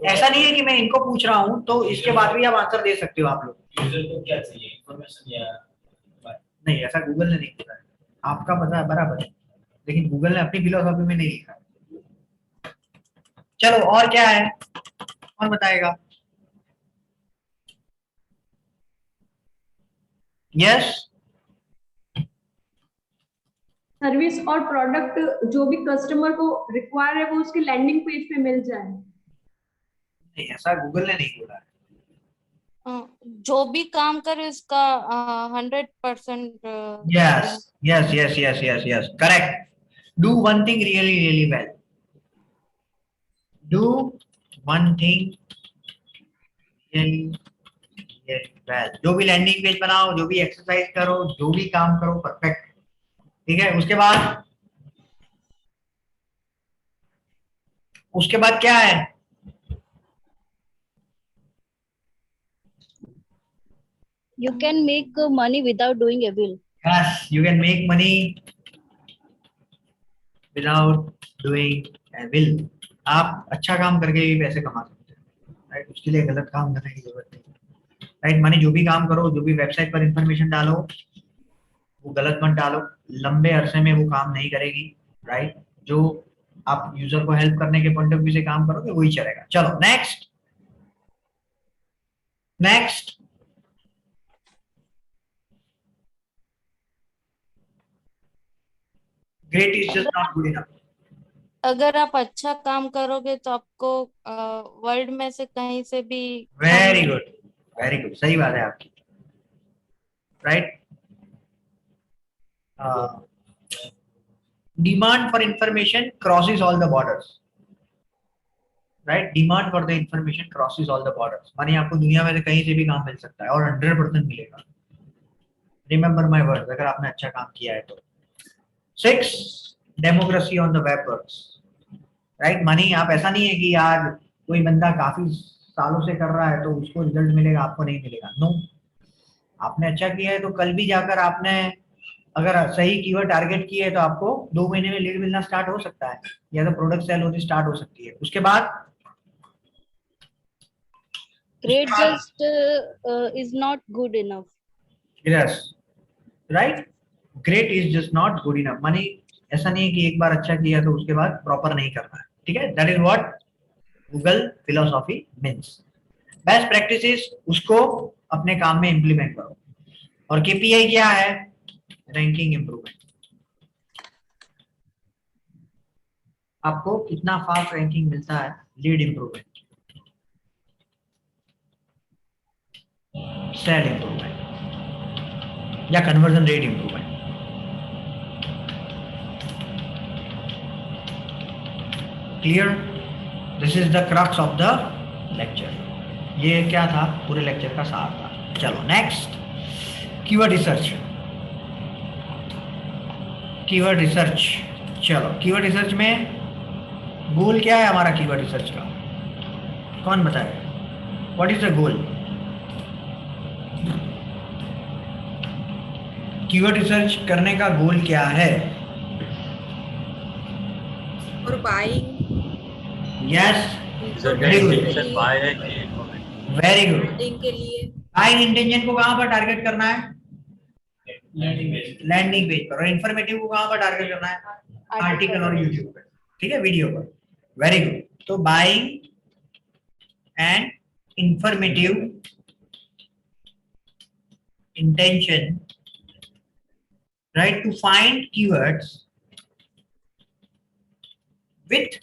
ऐसा नहीं है कि मैं इनको पूछ रहा हूं तो इसके बाद भी आप आंसर दे सकते हो आप लोग। यूजर को क्या चाहिए, इंफॉर्मेशन या नहीं, ऐसा गूगल ने नहीं लिखा है, आपका पता है बराबर है, लेकिन गूगल ने अपनी फिलोसॉफी में नहीं लिखा है। चलो और क्या है, कौन बताएगा? यस, सर्विस और प्रोडक्ट जो भी कस्टमर को रिक्वायर है वो उसके लैंडिंग पेज पे मिल जाए। नहीं, ऐसा गूगल ने नहीं बोला है। जो भी काम करे उसका 100%। Yes yes yes yes yes yes, correct. Do one thing really really well, do one thing really really well. जो भी लैंडिंग पेज बनाओ, जो भी एक्सरसाइज करो, जो भी काम करो, परफेक्ट, ठीक है। उसके बाद क्या है? You can make money without doing evil. Yes, you can make money without doing evil. आप अच्छा काम करके भी पैसे कमा सकते हैं, राइट? उसके लिए गलत काम करने की जरूरत नहीं, राइट? माने जो भी काम करो, जो भी वेबसाइट पर इंफॉर्मेशन डालो, वो गलत मत डालो, लंबे अरसे में वो काम नहीं करेगी, राइट? जो आप यूजर को हेल्प करने के पॉइंट ऑफ व्यू से काम करोगे वही चलेगा। चलो next, next, great is just not good enough. अगर आप अच्छा काम करोगे तो आपको वर्ल्ड में से कहीं से भी वेरी गुड, वेरी गुड, सही बात है आपकी, right. Demand for information crosses all the borders, right. Demand for the information crosses all the borders, मानिए आपको दुनिया में से कहीं से भी काम मिल सकता है और 100% मिलेगा। रिमेंबर माय वर्ड्स, अगर आपने अच्छा काम किया है तो। 6, democracy on the web works, right. मानिए आप, ऐसा नहीं है कि यार कोई बंदा काफी सालों से कर रहा है तो उसको रिजल्ट मिलेगा, आपको नहीं मिलेगा। नो, आपने अच्छा किया है तो कल भी जाकर आपने अगर सही कीवर्ड टारगेट किए तो आपको 2 महीने में लीड मिलना स्टार्ट हो सकता है, या तो प्रोडक्ट सेल होनी स्टार्ट हो सकती है। उसके बाद Great just is not good enough. Yes, right, great is just not good enough, मानी ऐसा नहीं है कि एक बार अच्छा किया तो उसके बाद प्रॉपर नहीं करना है, ठीक है। That is what Google philosophy means. Best practices, उसको अपने काम में इंप्लीमेंट करो। और केपीआई क्या है? Ranking improvement. आपको कितना फास्ट रैंकिंग मिलता है, लीड इंप्रूवमेंट, सेल इंप्रूवमेंट या conversion rate improvement. Clear? This is the crux of the lecture. ये क्या था? पूरे लेक्चर का सार था। चलो next, keyword research. Keyword research, चलो कीवर्ड रिसर्च में गोल क्या है हमारा कीवर्ड रिसर्च का? कौन बताएगा? What is the goal? Keyword research करने का गोल क्या है? और buying, yes, very very good. Branding के लिए, बाइंग इंटेंशन को कहां पर टारगेट करना है? लैंडिंग पेज पर। और इंफॉर्मेटिव को कहां पर टारगेट करना है? आर्टिकल और यूट्यूब पर, ठीक है, वीडियो पर। Very good. तो buying and informative intention, right, to find keywords with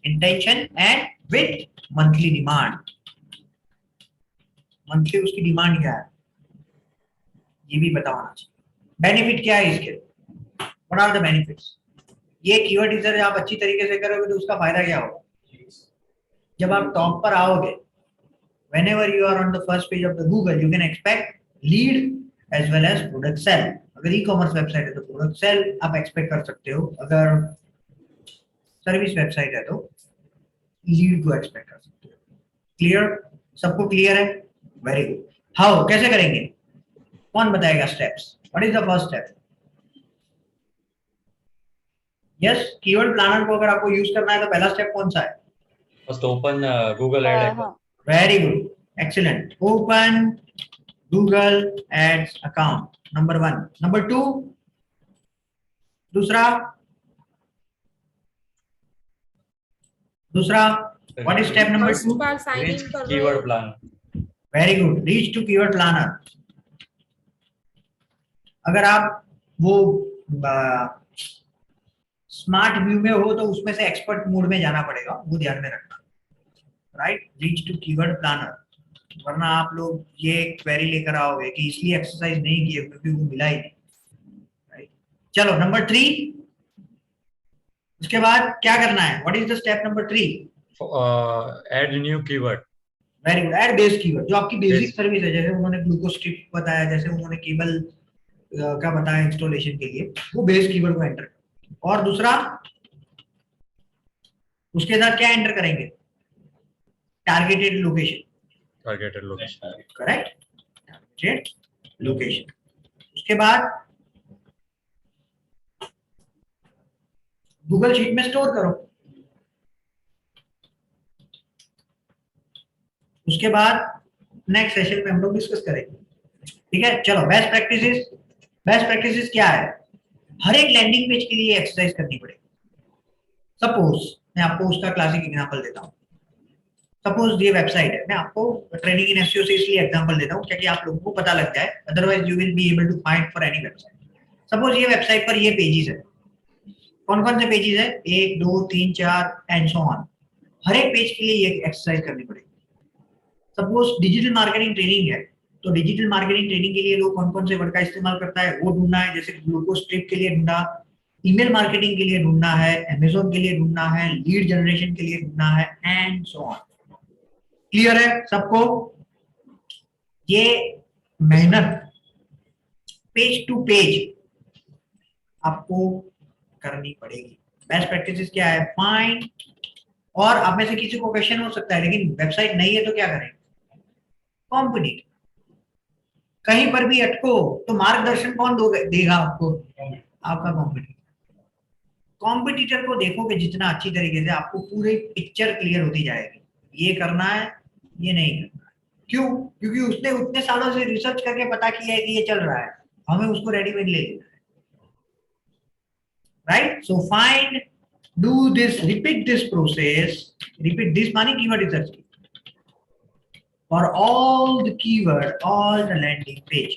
intention and with monthly demand। Monthly उसकी डिमांड क्या है ये भी पता होना चाहिए। बेनिफिट क्या है इसके? What are the benefits? ये कीवर्ड रिसर्च आप अच्छी तरीके से करोगे तो उसका फायदा क्या होगा? जब आप टॉप पर आओगे, whenever you are on the first page of the Google, you can expect lead as well as product sell। अगर ई-कॉमर्स वेबसाइट है तो प्रोडक्ट सेल आप एक्सपेक्ट कर सकते हो, अगर सर्विस वेबसाइट है तो लीड को एक्सपेक्ट कर सकते हो। क्लियर? सबको क्लियर है? Very good. हाउ, कैसे करेंगे? कौन बताएगा steps? What is the first step? Yes, keyword planner को अगर आपको यूज करना है तो पहला स्टेप कौन सा है? First open Google ad account. Very good, excellent. Open Google ads account, number 1। Number 2, दूसरा what is step number 2? First बार साइन इन कर रहे कीवर्ड हो, plan. Very good, reach to keyword planner. अगर आप वो स्मार्ट व्यू में हो तो उसमें से एक्सपर्ट मोड में जाना पड़ेगा, वो ध्यान में रखना, right. Reach to keyword planner, वरना आप लोग ये क्वेरी लेकर आओगे कि इसलिए एक्सरसाइज नहीं किए क्योंकि वो मिला ही नहीं, राइट। चलो नंबर 3, उसके बाद क्या करना है? What is the step number 3? Add new keyword. Very good, add base keyword. जो आपकी बेसिक Base। सर्विस है, जैसे उन्होंने ग्लूकोस्ट्रिप बताया, जैसे उन्होंने केबल का बताया इंस्टॉलेशन के लिए, वो बेस कीवर्ड को एंटर। और दूसरा, उसके साथ क्या एंटर करेंगे? Targeted location. Targeted location, correct, targeted location. उसके बाद गूगल शीट में स्टोर करो। उसके बाद नेक्स्ट सेशन में हम लोग डिस्कस करेंगे, ठीक है। चलो, बेस्ट प्रैक्टिसेस। बेस्ट प्रैक्टिसेस क्या है? हर एक लैंडिंग पेज के लिए एक्सरसाइज करनी पड़ेगी। सपोज मैं आपको उसका क्लासिक एग्जांपल देता हूं। सपोज ये वेबसाइट है, मैं आपको ट्रेनिंग इन एसईओ से इसलिए एग्जांपल देता हूँ ताकि आप लोगों को पता लग जाए, otherwise you will be able to find for any website. Suppose ये वेबसाइट पर ये पेजेस है, कौन कौन से पेजेस है, 1 2 3 4 एंड सो ऑन। हर एक पेज के लिए ये एक्सरसाइज करनी पड़ेगी। सपोज डिजिटल मार्केटिंग ट्रेनिंग है, तो डिजिटल मार्केटिंग ट्रेनिंग के लिए लोग कौन कौन से वर्ड का इस्तेमाल करता है वो ढूंढना है, जैसे ग्लूकोज ट्रिप के लिए ढूंढा, ईमेल मार्केटिंग के लिए ढूंढना है, अमेज़न के लिए ढूंढना है, लीड जनरेशन के लिए ढूंढना है एंड सो ऑन। क्लियर है सबको? ये मेहनत पेज टू पेज आपको करनी पड़ेगी। बेस्ट प्रैक्टिसेस क्या है, फाइंड, और आप में से किसी को क्वेश्चन हो सकता है लेकिन वेबसाइट नहीं है तो क्या करें, कॉम्पिटिटर। कहीं पर भी अटको तो मार्गदर्शन कौन देगा आपको, आपका कॉम्पिटिटर। कॉम्पिटिटर को देखोगे जितना अच्छी तरीके से, आपको पूरी पिक्चर क्लियर होती जाएगी, ये करना है ये नहीं करना है। क्यों? क्योंकि उसने उतने सालों से रिसर्च करके पता किया है कि ये चल रहा है, हमें उसको रेडीमेड ले लेना है, right? So find, do this, repeat this process, repeat this माने keyword research for all the keyword, all the landing page.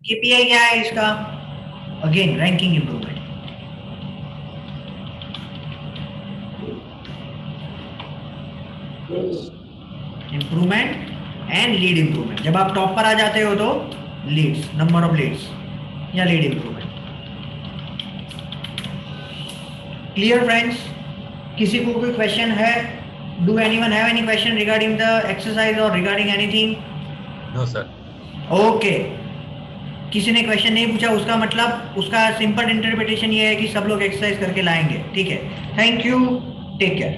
KPI क्या है इसका? Again, ranking improvement. Improvement and lead improvement. जब आप टॉप पर आ जाते हो तो leads, number of leads या lead improvement. Clear friends? किसी को कोई क्वेश्चन है? Do anyone have any question regarding the exercise or regarding anything? No sir. Okay. किसी ने क्वेश्चन नहीं पूछा, उसका मतलब उसका सिंपल इंटरप्रिटेशन ये है कि सब लोग एक्सरसाइज करके लाएंगे, ठीक है? Thank you, take care.